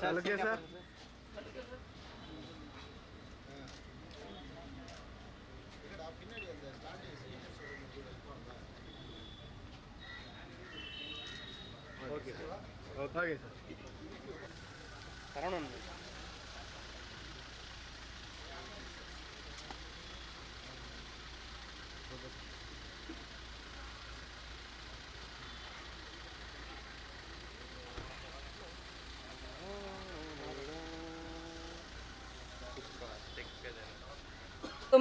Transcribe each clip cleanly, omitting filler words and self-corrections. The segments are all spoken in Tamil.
Sir okay sir. Okay sir. Okay sir. Saravanan.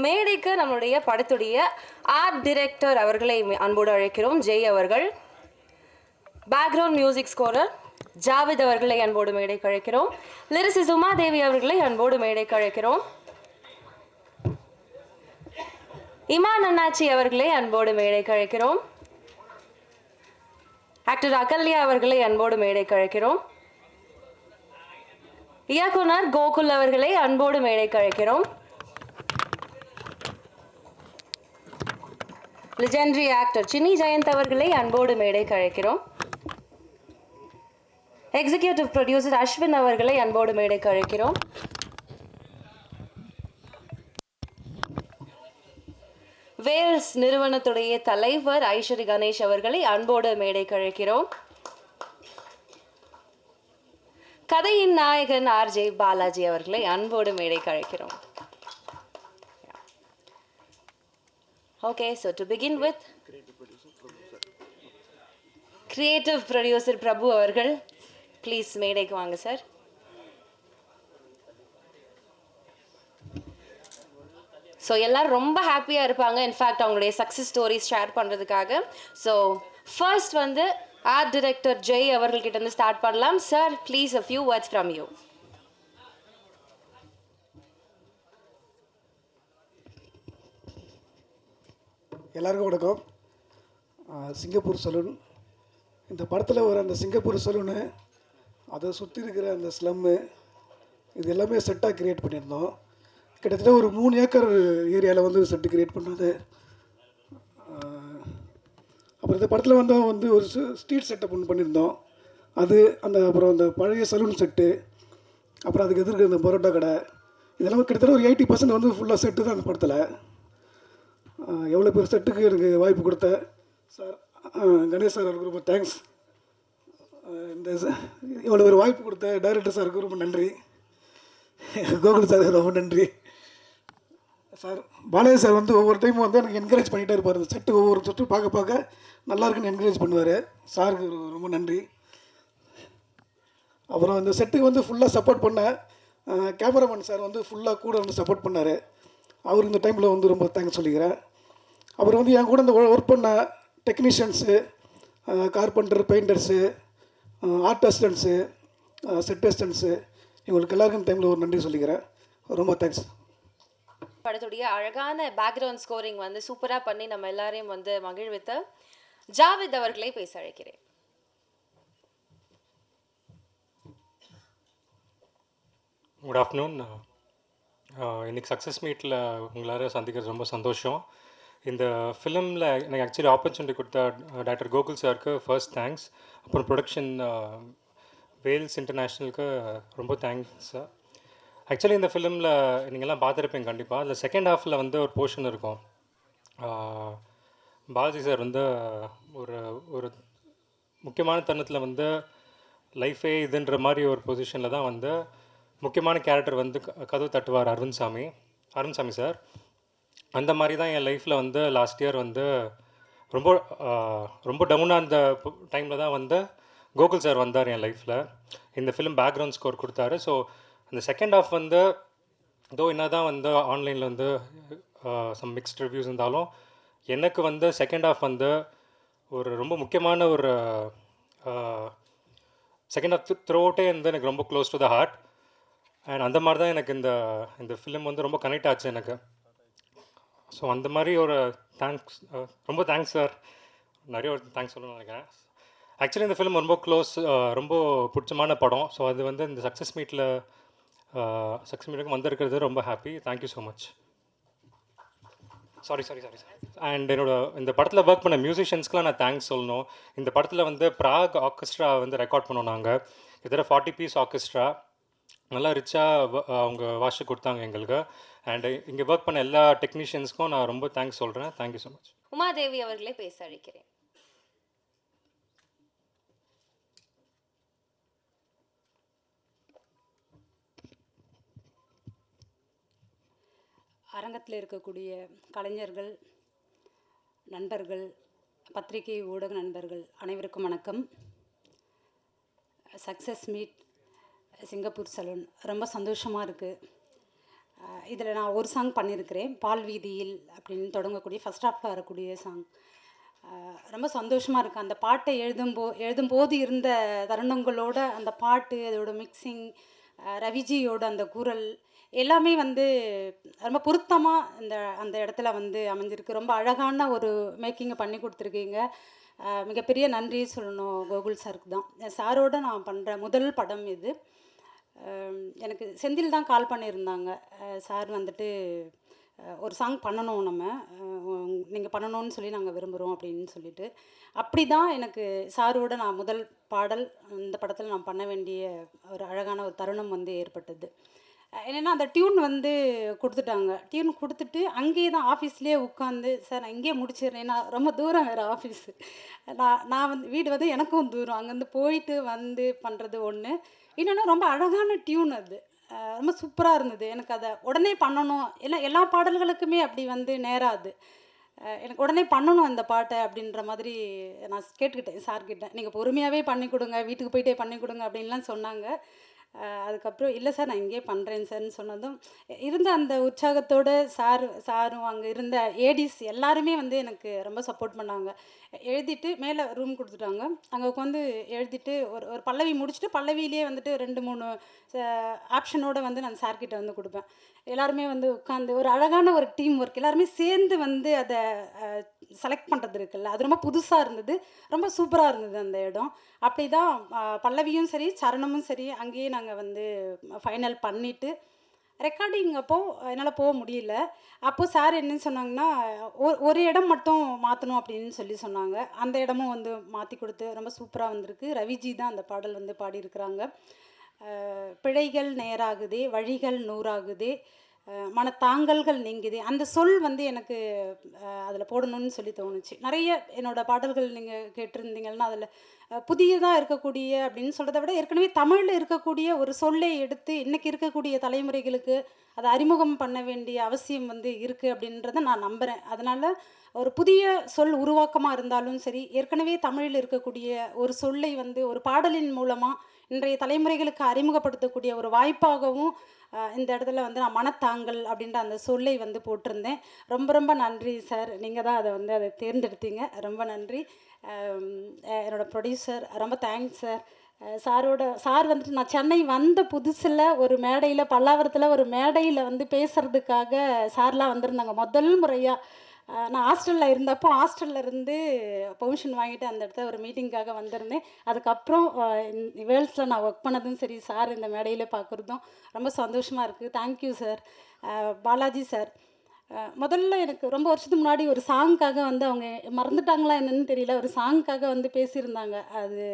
மேடைக்கு நம்மளுடைய படத்துடைய ஆர்ட் டைரக்டர் அவர்களை அன்போடு அழைக்கிறோம். ஜெய் அவர்கள். பேக்ரவுண்ட் மியூசிக் ஸ்கோரர் ஜாவித் அவர்களை அன்போடு மேடைக்கு அழைக்கிறோம். லிரிசிஸ்ட் உமாதேவி அவர்களை அன்போடு மேடைக்கு அழைக்கிறோம். இமான் அண்ணாச்சி அவர்களை அன்போடு மேடைக்கு அழைக்கிறோம். ஆக்டர் அகல்யா அவர்களை அன்போடு மேடைக்கு அழைக்கிறோம். இயக்குனர் கோகுல் அவர்களை அன்போடு மேடைக்கு அழைக்கிறோம். லெஜெண்டரி ஆக்டர் சின்னி ஜெயந்த் அவர்களை அன்போடு மேடைக்கு அழைக்கிறோம். எக்ஸிகியூட்டிவ் ப்ரொடியூசர் அஸ்வின் அவர்களை அன்போடு மேடைக்கு அழைக்கிறோம். வேல்ஸ் நிறுவனத்துடைய தலைவர் ஐஸ்வரி கணேஷ் அவர்களை அன்போடு மேடைக்கு அழைக்கிறோம். கதையின் நாயகன் ஆர்ஜே பாலாஜி அவர்களை அன்போடு மேடைக்கு அழைக்கிறோம். Okay, so to begin with, creative producer Prabhu அவர்கள் ப்ளீஸ் மேடைக்கு வாங்க சார். ஸோ எல்லாரும் ரொம்ப ஹாப்பியாக இருப்பாங்க, இன்ஃபேக்ட் அவங்களுடைய சக்ஸஸ் ஸ்டோரிஸ் ஷேர் பண்ணுறதுக்காக. ஸோ ஃபர்ஸ்ட் வந்து ஆர்ட் டைரக்டர் ஜெய் அவர்கள்கிட்ட இருந்து ஸ்டார்ட் பண்ணலாம். Sir please a few words from you. எல்லாருக்கும் வணக்கம். சிங்கப்பூர் சலூன், இந்த படத்தில் வர அந்த சிங்கப்பூர் சலூனு, அதை சுற்றி இருக்கிற அந்த ஸ்லம்மு, இது எல்லாமே செட்டாக க்ரியேட் பண்ணியிருந்தோம். கிட்டத்தட்ட ஒரு 3 ஏக்கர் ஏரியாவில் வந்து செட்டு க்ரியேட் பண்ணது. அப்புறம் இந்த படத்தில் வந்து ஒரு ஸ்ட்ரீட் செட்டப் ஒன்று பண்ணியிருந்தோம். அது அப்புறம் அந்த பழைய சலூன் செட்டு, அப்புறம் அதுக்கு எதிர்க்க அந்த பரோட்டா கடை, இதெல்லாம் கிட்டத்தட்ட ஒரு 80% வந்து ஃபுல்லாக செட்டு தான் அந்த படத்தில். எவ்வளோ பேர் செட்டுக்கு எனக்கு வாய்ப்பு கொடுத்த சார் கணேஷ் சார் அவருக்கு ரொம்ப தேங்க்ஸ். இந்த எவ்வளோ பேர் வாய்ப்பு கொடுத்த டைரக்டர் சாருக்கு ரொம்ப நன்றி. கோகுல் சார் ரொம்ப நன்றி சார். பாலாஜி சார் வந்து ஒவ்வொரு டைமும் வந்து எனக்கு என்கரேஜ் பண்ணிகிட்டே இருப்பார். இந்த செட்டு ஒவ்வொரு செட்டு பார்க்க பார்க்க நல்லா இருக்குன்னு என்கரேஜ் பண்ணுவார். சாருக்கு ரொம்ப நன்றி. அப்புறம் இந்த செட்டுக்கு வந்து ஃபுல்லாக சப்போர்ட் பண்ண கேமராமேன் சார் வந்து ஃபுல்லாக கூட வந்து சப்போர்ட் பண்ணார். அவர் இந்த டைமில் வந்து ரொம்ப தேங்க்ஸ் சொல்லிக்கிறேன். அப்புறம் வந்து என் கூட இந்த ஒர்க் பண்ண technicians, carpenter, painters, art assistants, set assistants, இவங்களுக்கு எல்லாருக்கும் இந்த டைமில் ஒரு நன்றி சொல்லிக்கிறேன். ரொம்ப தேங்க்ஸ். படத்துடைய அழகான பேக்ரவுண்ட் ஸ்கோரிங் வந்து சூப்பராக பண்ணி நம்ம எல்லாரையும் வந்து மகிழ்வித்த ஜாவித் அவர்களை பேச அழைக்கிறேன். Good afternoon. இன்றைக்கி சக்ஸஸ் மீட்டில் உங்களார சந்திக்கிறது ரொம்ப சந்தோஷம். இந்த ஃபிலிமில் எனக்கு ஆக்சுவலி ஆப்பர்ச்சுனிட்டி கொடுத்த டாக்டர் கோகுல் சாருக்கு ஃபர்ஸ்ட் தேங்க்ஸ். அப்புறம் ப்ரொடக்ஷன் வேல்ஸ் இன்டர்நேஷ்னலுக்கு ரொம்ப தேங்க்ஸ் சார். ஆக்சுவலி இந்த ஃபிலிமில் நீங்கள்லாம் பார்த்துருப்பீங்க கண்டிப்பாக. அதில் செகண்ட் ஹாஃபில் வந்து ஒரு போர்ஷன் இருக்கும். பாலாஜி சார் வந்து ஒரு ஒரு முக்கியமான தருணத்தில் வந்து லைஃபே இதுன்ற மாதிரி ஒரு பொசிஷனில் தான் வந்து முக்கியமான கேரக்டர் வந்து கதவு தட்டுவார் அருண்சாமி சார். அந்த மாதிரி தான் என் லைஃப்பில் வந்து லாஸ்ட் இயர் வந்து ரொம்ப ரொம்ப டவுனாக அந்த டைமில் தான் வந்து கோகுல் சார் வந்தார் என் லைஃப்பில். இந்த ஃபிலிம் பேக்ரவுண்ட் ஸ்கோர் கொடுத்தாரு. ஸோ அந்த செகண்ட் ஹாஃப் வந்து என்ன தான் வந்து ஆன்லைனில் வந்து சம் மிக்ஸ்ட் ரிவ்யூஸ் இருந்தாலும் எனக்கு வந்து செகண்ட் ஹாஃப் வந்து ஒரு ரொம்ப முக்கியமான ஒரு செகண்ட் ஹாஃப் த்ரூ அவுட்டே வந்து எனக்கு ரொம்ப close to the heart. And அந்த மாதிரி தான் எனக்கு இந்த ஃபிலிம் வந்து ரொம்ப கனெக்ட் ஆச்சு எனக்கு. ஸோ அந்த மாதிரி ஒரு தேங்க்ஸ், ரொம்ப தேங்க்ஸ் சார். நிறைய ஒரு தேங்க்ஸ் சொல்லணும்னு நினைக்கிறேன். ஆக்சுவலி இந்த ஃபிலிம் ரொம்ப க்ளோஸ், ரொம்ப பிடிச்சமான படம். ஸோ அது வந்து இந்த சக்ஸஸ் மீட்டுக்கு வந்திருக்கிறது ரொம்ப happy. Thank you so much. Sorry and என்னோட இந்த படத்தில் ஒர்க் பண்ண மியூசிஷியன்ஸ்க்குலாம் நான் தேங்க்ஸ் சொல்லணும். இந்த படத்தில் வந்து ப்ராக் ஆர்கெஸ்ட்ரா வந்து ரெக்கார்ட் பண்ணோம் நாங்கள். இதோட 40 பீஸ் ஆர்கெஸ்ட்ரா நல்லா ரிச்சாக அவங்க வாசிச்சு கொடுத்தாங்க எங்களுக்கு. அண்ட் இங்கே ஒர்க் பண்ண எல்லா டெக்னீஷியன்ஸ்க்கும் நான் ரொம்ப தேங்க்ஸ் சொல்கிறேன். Thank you so much. உமாதேவி அவர்களே பேச அழைக்கிறேன். அரங்கத்தில் இருக்கக்கூடிய கலைஞர்கள், நண்பர்கள், பத்திரிகை ஊடக நண்பர்கள் அனைவருக்கும் வணக்கம். சக்ஸஸ் மீட் சிங்கப்பூர் சலூன் ரொம்ப சந்தோஷமாக இருக்குது. இதில் நான் ஒரு சாங் பண்ணியிருக்கிறேன், பால் வீதியில் அப்படின்னு தொடங்கக்கூடிய ஃபஸ்ட் ஹாஃபில் வரக்கூடிய சாங். ரொம்ப சந்தோஷமாக இருக்குது. அந்த பாட்டை எழுதும்போது இருந்த தருணங்களோட அந்த பாட்டு, அதோட மிக்சிங், ரவிஜியோட அந்த குரல் எல்லாமே வந்து ரொம்ப பொருத்தமாக அந்த இடத்துல வந்து அமைஞ்சிருக்கு. ரொம்ப அழகான ஒரு மேக்கிங்கை பண்ணி கொடுத்துருக்கீங்க. மிகப்பெரிய நன்றி சொல்லணும் கோகுல் சாருக்கு தான். சாரோட நான் பண்ணுற முதல் படம் இது. எனக்கு செந்தில் தான் கால் பண்ணியிருந்தாங்க, சார் வந்துட்டு ஒரு சாங் பண்ணணும், நீங்கள் பண்ணணும்னு சொல்லி நாங்கள் விரும்புகிறோம் அப்படின்னு சொல்லிட்டு. அப்படி தான் எனக்கு சாரோட நான் முதல் பாடல் இந்த படத்தில் நான் பண்ண வேண்டிய ஒரு அழகான ஒரு தருணம் வந்து ஏற்பட்டது. என்னென்னா அந்த டியூன் வந்து கொடுத்துட்டாங்க. டியூன் கொடுத்துட்டு அங்கேயே தான் ஆஃபீஸ்லேயே உட்காந்து, சார் நான் இங்கேயே முடிச்சிடுறேன், நான் ரொம்ப தூரம் வேறு ஆஃபீஸு, நான் வந்து வீடு வந்து எனக்கும் தூரம், அங்கேருந்து போயிட்டு வந்து பண்ணுறது ஒன்று. இன்னொன்று ரொம்ப அழகான டியூன் அது, ரொம்ப சூப்பராக இருந்தது. எனக்கு அதை உடனே பண்ணணும், எல்லா பாடல்களுக்குமே அப்படி வந்து நேராது. எனக்கு உடனே பண்ணணும் அந்த பாட்டை அப்படின்ற மாதிரி நான் கேட்டுக்கிட்டேன் சார்கிட்ட. நீங்கள் பொறுமையாகவே பண்ணி கொடுங்க, வீட்டுக்கு போயிட்டே பண்ணி கொடுங்க அப்படின்லாம் சொன்னாங்க. அதுக்கப்புறம் இல்லை சார் நான் இங்கேயே பண்ணுறேன் சார்ன்னு சொன்னதும் இருந்த அந்த உற்சாகத்தோடு சாரும் அங்கே இருந்த ஏடிஸ் எல்லாருமே வந்து எனக்கு ரொம்ப சப்போர்ட் பண்ணாங்க. எழுதிட்டு மேலே ரூம் கொடுத்துட்டாங்க, அங்கே உட்காந்து எழுதிட்டு ஒரு பல்லவி முடிச்சுட்டு பல்லவியிலே வந்துட்டு 2-3 ஆப்ஷனோடு வந்து நான் சார்கிட்ட வந்து கொடுப்பேன். எல்லாருமே வந்து உட்காந்து ஒரு அழகான ஒரு டீம் ஒர்க், எல்லாருமே சேர்ந்து வந்து அதை செலக்ட் பண்ணுறது இருக்குல்ல, அது ரொம்ப புதுசாக இருந்தது, ரொம்ப சூப்பராக இருந்தது அந்த இடம். அப்படி தான் பல்லவியும் சரி சரணமும் சரி அங்கேயே நாங்கள் வந்து ஃபைனல் பண்ணிவிட்டு ரெக்கார்டிங் அப்போது என்னால் போக முடியல. அப்போது சார் என்னன்னு சொன்னாங்கன்னா, ஒரு இடம் மட்டும் மாற்றணும் அப்படின்னு சொல்லி சொன்னாங்க. அந்த இடமும் வந்து மாற்றி கொடுத்து ரொம்ப சூப்பராக வந்திருக்கு. ரவிஜி தான் அந்த பாடல் வந்து பாடியிருக்கிறாங்க. பிழைகள் நேராகுதே, வழிகள் 100 மனத்தாங்கல்கள் நீங்குதே, அந்த சொல் வந்து எனக்கு அதில் போடணும்னு சொல்லி தோணுச்சு. நிறைய என்னோடய பாடல்கள் நீங்கள் கேட்டிருந்தீங்கன்னா அதில் புதியதாக இருக்கக்கூடிய அப்படின்னு சொல்கிறத விட ஏற்கனவே தமிழில் இருக்கக்கூடிய ஒரு சொல்லை எடுத்து இன்றைக்கி இருக்கக்கூடிய தலைமுறைகளுக்கு அதை அறிமுகம் பண்ண வேண்டிய அவசியம் வந்து இருக்குது அப்படின்றத நான் நம்புகிறேன். அதனால் ஒரு புதிய சொல் உருவாக்கமாக இருந்தாலும் சரி, ஏற்கனவே தமிழில் இருக்கக்கூடிய ஒரு சொல்லை வந்து ஒரு பாடலின் மூலமாக இன்றைய தலைமுறைகளுக்கு அறிமுகப்படுத்தக்கூடிய ஒரு வாய்ப்பாகவும் இந்த இடத்துல வந்து நான் மனத்தாங்கல் அப்படின்ற அந்த சொல்லை வந்து போட்டிருந்தேன். ரொம்ப ரொம்ப நன்றி சார், நீங்கள் தான் அதை தேர்ந்தெடுத்தீங்க, ரொம்ப நன்றி. என்னோடய ப்ரொடியூசர் ரொம்ப தேங்க்ஸ் சார். சார் வந்துட்டு நான் சென்னை வந்த புதுசில் ஒரு மேடையில் பல்லாவரத்தில் ஒரு மேடையில் வந்து பேசுகிறதுக்காக சார்லாம் வந்திருந்தாங்க முதல் முறையாக. நான் ஹாஸ்டலில் இருந்தப்போ ஹாஸ்டலில் இருந்து பெர்மிஷன் வாங்கிட்டு அந்த இடத்துல ஒரு மீட்டிங்காக வந்திருந்தேன். அதுக்கப்புறம் வேர்ல்ட்ஸில் நான் ஒர்க் பண்ணதும் சரி, சார் இந்த மேடையில் பார்க்குறதும் ரொம்ப சந்தோஷமாக இருக்குது. Thank you sir. பாலாஜி சார் முதல்ல எனக்கு ரொம்ப வருஷத்துக்கு முன்னாடி ஒரு சாங்க்காக வந்து அவங்க மறந்துட்டாங்களா என்னன்னு தெரியல, ஒரு சாங்க்காக வந்து பேசியிருந்தாங்க. அது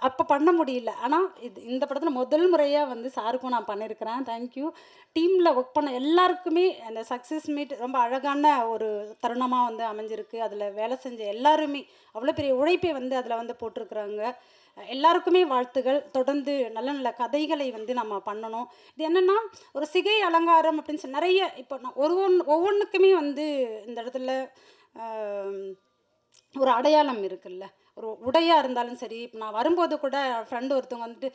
அப்போ பண்ண முடியல. ஆனால் இந்த படத்தில் முதல் முறையாக வந்து சாருக்கும் நான் பண்ணியிருக்கிறேன். தேங்க்யூ. டீமில் ஒர்க் பண்ண எல்லாருக்குமே அந்த சக்ஸஸ் மீட் ரொம்ப அழகான ஒரு தருணமாக வந்து அமைஞ்சிருக்கு. அதில் வேலை செஞ்ச எல்லாருமே அவ்வளோ பெரிய உழைப்பை வந்து அதில் வந்து போட்டிருக்கிறாங்க. எல்லாருக்குமே வாழ்த்துகள். தொடர்ந்து நல்ல நல்ல கதைகளை வந்து நம்ம பண்ணணும். இது என்னென்னா ஒரு சிகை அலங்காரம் அப்படின்னு சொல்லி நிறைய இப்போ நான் ஒவ்வொன்றுக்குமே வந்து இந்த இடத்துல ஒரு அடையாளம் இருக்குல்ல. ஒரு உடையாக இருந்தாலும் சரி, இப்போ நான் வரும்போது கூட ஃப்ரெண்டு ஒருத்தவங்க வந்துட்டு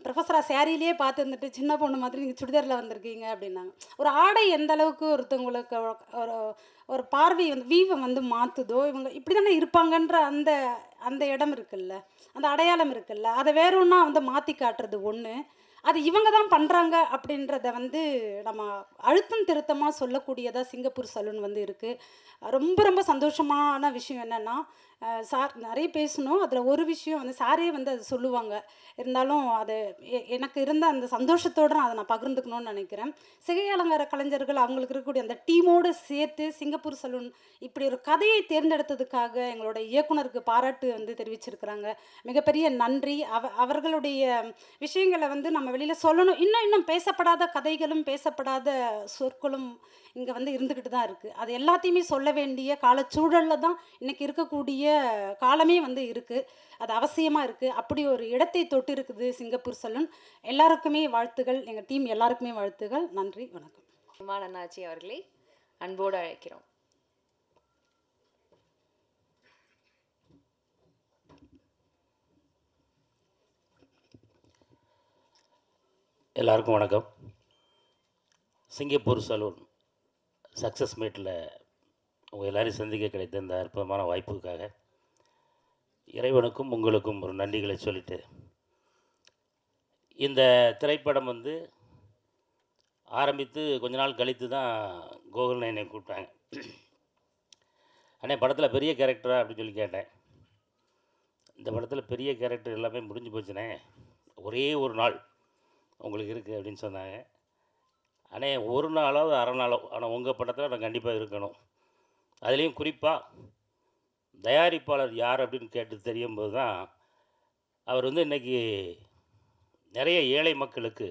ப்ரொஃபஸராக சேரீலேயே பார்த்து இருந்துட்டு சின்ன பொண்ணு மாதிரி நீங்கள் சுடிதாரில் வந்திருக்கீங்க அப்படின்னாங்க. ஒரு ஆடை எந்த அளவுக்கு ஒருத்தவங்களுக்கு ஒரு பார்வை வந்து வீவை வந்து மாற்றுதோ, இவங்க இப்படி தானே இருப்பாங்கன்ற அந்த இடம் இருக்குல்ல, அந்த அடையாளம் இருக்குல்ல, அதை வேற ஒன்றா வந்து மாற்றி காட்டுறது ஒன்று. அது இவங்க தான் பண்ணுறாங்க அப்படின்றத வந்து நம்ம அழுத்தம் திருத்தமாக சொல்லக்கூடியதாக சிங்கப்பூர் சலூன் வந்து இருக்குது. ரொம்ப ரொம்ப சந்தோஷமான விஷயம் என்னென்னா, சார் நிறைய பேசணும். அதில் ஒரு விஷயம் வந்து சாரே வந்து அது சொல்லுவாங்க. இருந்தாலும் அது எனக்கு இருந்த அந்த சந்தோஷத்தோடு நான் அதை நான் பகிர்ந்துக்கணும்னு நினைக்கிறேன். சிகை அலங்கார கலைஞர்கள் அவங்களுக்கு இருக்கக்கூடிய அந்த டீமோடு சேர்த்து சிங்கப்பூர் சலூன் இப்படி ஒரு கதையை தேர்ந்தெடுத்ததுக்காக எங்களோட இயக்குனருக்கு பாராட்டு வந்து தெரிவிச்சிருக்கிறாங்க. மிகப்பெரிய நன்றி. அவர்களுடைய விஷயங்களை வந்து நம்ம வெளியில் சொல்லணும். இன்னும் பேசப்படாத கதைகளும் பேசப்படாத சொற்களும் இங்கே வந்து இருந்துக்கிட்டு தான் இருக்குது. அது எல்லாத்தையுமே சொல்ல வேண்டிய காலச்சூழலில் தான் இன்றைக்கி இருக்கக்கூடிய காலமே வந்து இருக்குது. அது அவசியமாக இருக்குது. அப்படி ஒரு இடத்தை தொட்டு இருக்குது சிங்கப்பூர் சலூன். எல்லாருக்குமே வாழ்த்துகள். எங்கள் டீம் எல்லாருக்குமே வாழ்த்துகள். நன்றி, வணக்கம். அண்ணாச்சி அவர்களை அன்போடு அழைக்கிறோம். எல்லாருக்கும் வணக்கம். சிங்கப்பூர் சலூன் சக்ஸஸ் மீட்டில் உங்கள் எல்லோரையும் சந்திக்க கிடைத்த இந்த அற்புதமான வாய்ப்புக்காக இறைவனுக்கும் உங்களுக்கும் ஒரு நன்றிகளை சொல்லிட்டு, இந்த திரைப்படம் வந்து ஆரம்பித்து கொஞ்ச நாள் கழித்து தான் கோகுல் என்னை கூப்பிட்டாங்க. அண்ணே படத்தில் பெரிய கேரக்டரா அப்படின்னு சொல்லி கேட்டேன். இந்த படத்தில் பெரிய கேரக்டர் எல்லாமே முடிஞ்சு போச்சுனே, ஒரே ஒரு நாள் உங்களுக்கு இருக்குது அப்படின்னு சொன்னாங்க. அண்ணே ஒரு நாளாவது அரை நாளோ, ஆனால் உங்கள் படத்தில் நான் கண்டிப்பாக இருக்கணும். அதுலேயும் குறிப்பாக தயாரிப்பாளர் யார் அப்படின்னு கேட்டு தெரியும்போது தான் அவர் வந்து இன்றைக்கி நிறைய ஏழை மக்களுக்கு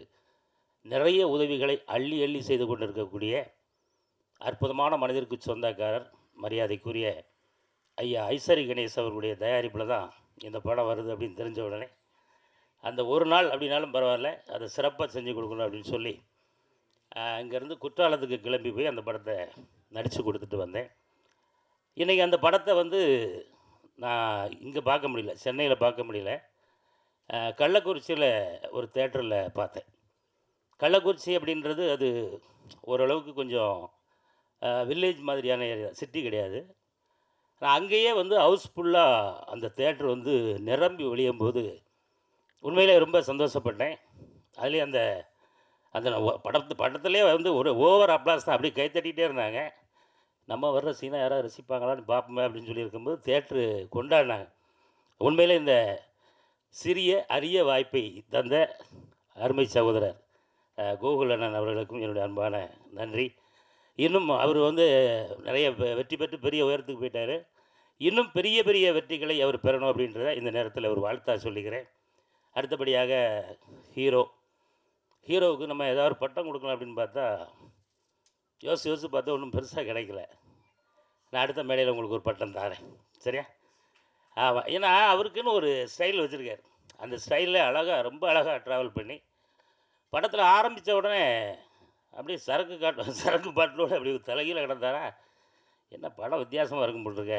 நிறைய உதவிகளை அள்ளி அள்ளி செய்து கொண்டு இருக்கக்கூடிய அற்புதமான மனிதருக்கு சொந்தக்காரர் மரியாதைக்குரிய ஐயா ஐசரி கணேஷ் அவர்களுடைய தயாரிப்பில் தான் இந்த படம் வருது அப்படின்னு தெரிஞ்ச உடனே அந்த ஒரு நாள் அப்படின்னாலும் பரவாயில்ல, அதை சிறப்பாக செஞ்சு கொடுக்கணும் அப்படின்னு சொல்லி இங்கேருந்து குற்றாலத்துக்கு கிளம்பி போய் அந்த படத்தை நடித்து கொடுத்துட்டு வந்தேன். இன்றைக்கி அந்த படத்தை வந்து நான் இங்கே பார்க்க முடியல, சென்னையில் பார்க்க முடியல. கள்ளக்குறிச்சியில் ஒரு தேட்டரில் பார்த்தேன். கள்ளக்குறிச்சி அப்படின்றது அது ஓரளவுக்கு கொஞ்சம் வில்லேஜ் மாதிரியான ஏரியா, சிட்டி கிடையாது. நான் அங்கேயே வந்து ஹவுஸ்ஃபுல்லாக அந்த தேட்டர் வந்து நிரம்பி ஒழியும் போது உண்மையிலே ரொம்ப சந்தோஷப்பட்டேன். அதுலேயும் அந்த அந்த படத்துலேயே வந்து ஒரு ஓவர் அப்ளாஸ் தான், அப்படியே கைத்தட்டிகிட்டே இருந்தாங்க. நம்ம வர்ற சீனை யாராவது ரசிப்பாங்களான்னு பார்ப்போமே அப்படின்னு சொல்லியிருக்கும்போது தேட்ரு கொண்டாடினாங்க. உண்மையிலே இந்த சிறிய அரிய வாய்ப்பை தந்த அருமை சகோதரர் கோகுல் அண்ணன் அவர்களுக்கும் என்னுடைய அன்பான நன்றி. இன்னும் அவர் வந்து நிறைய வெற்றி பெற்று பெரிய உயரத்துக்கு போயிட்டார். இன்னும் பெரிய பெரிய வெற்றிகளை அவர் பெறணும் அப்படின்றத இந்த நேரத்தில் ஒரு வாழ்த்தாக சொல்லிக்கிறேன். அடுத்தபடியாக ஹீரோவுக்கு நம்ம ஏதாவது ஒரு பட்டம் கொடுக்கலாம் அப்படின்னு பார்த்தா யோசித்து பார்த்தா ஒன்றும் பெருசாக கிடைக்கல. நான் அடுத்த மேடையில் உங்களுக்கு ஒரு பட்டம் தரேன், சரியா? ஆமாம், ஏன்னா அவருக்குன்னு ஒரு ஸ்டைல் வச்சுருக்கார். அந்த ஸ்டைலில் அழகாக, ரொம்ப அழகாக ட்ராவல் பண்ணி படத்தில் ஆரம்பித்த உடனே அப்படியே சரக்கு பாட்டிலோடு அப்படி தலைகீழ கிடந்தாரா, என்ன படம் வித்தியாசமாக இருக்கும் போட்டிருக்க,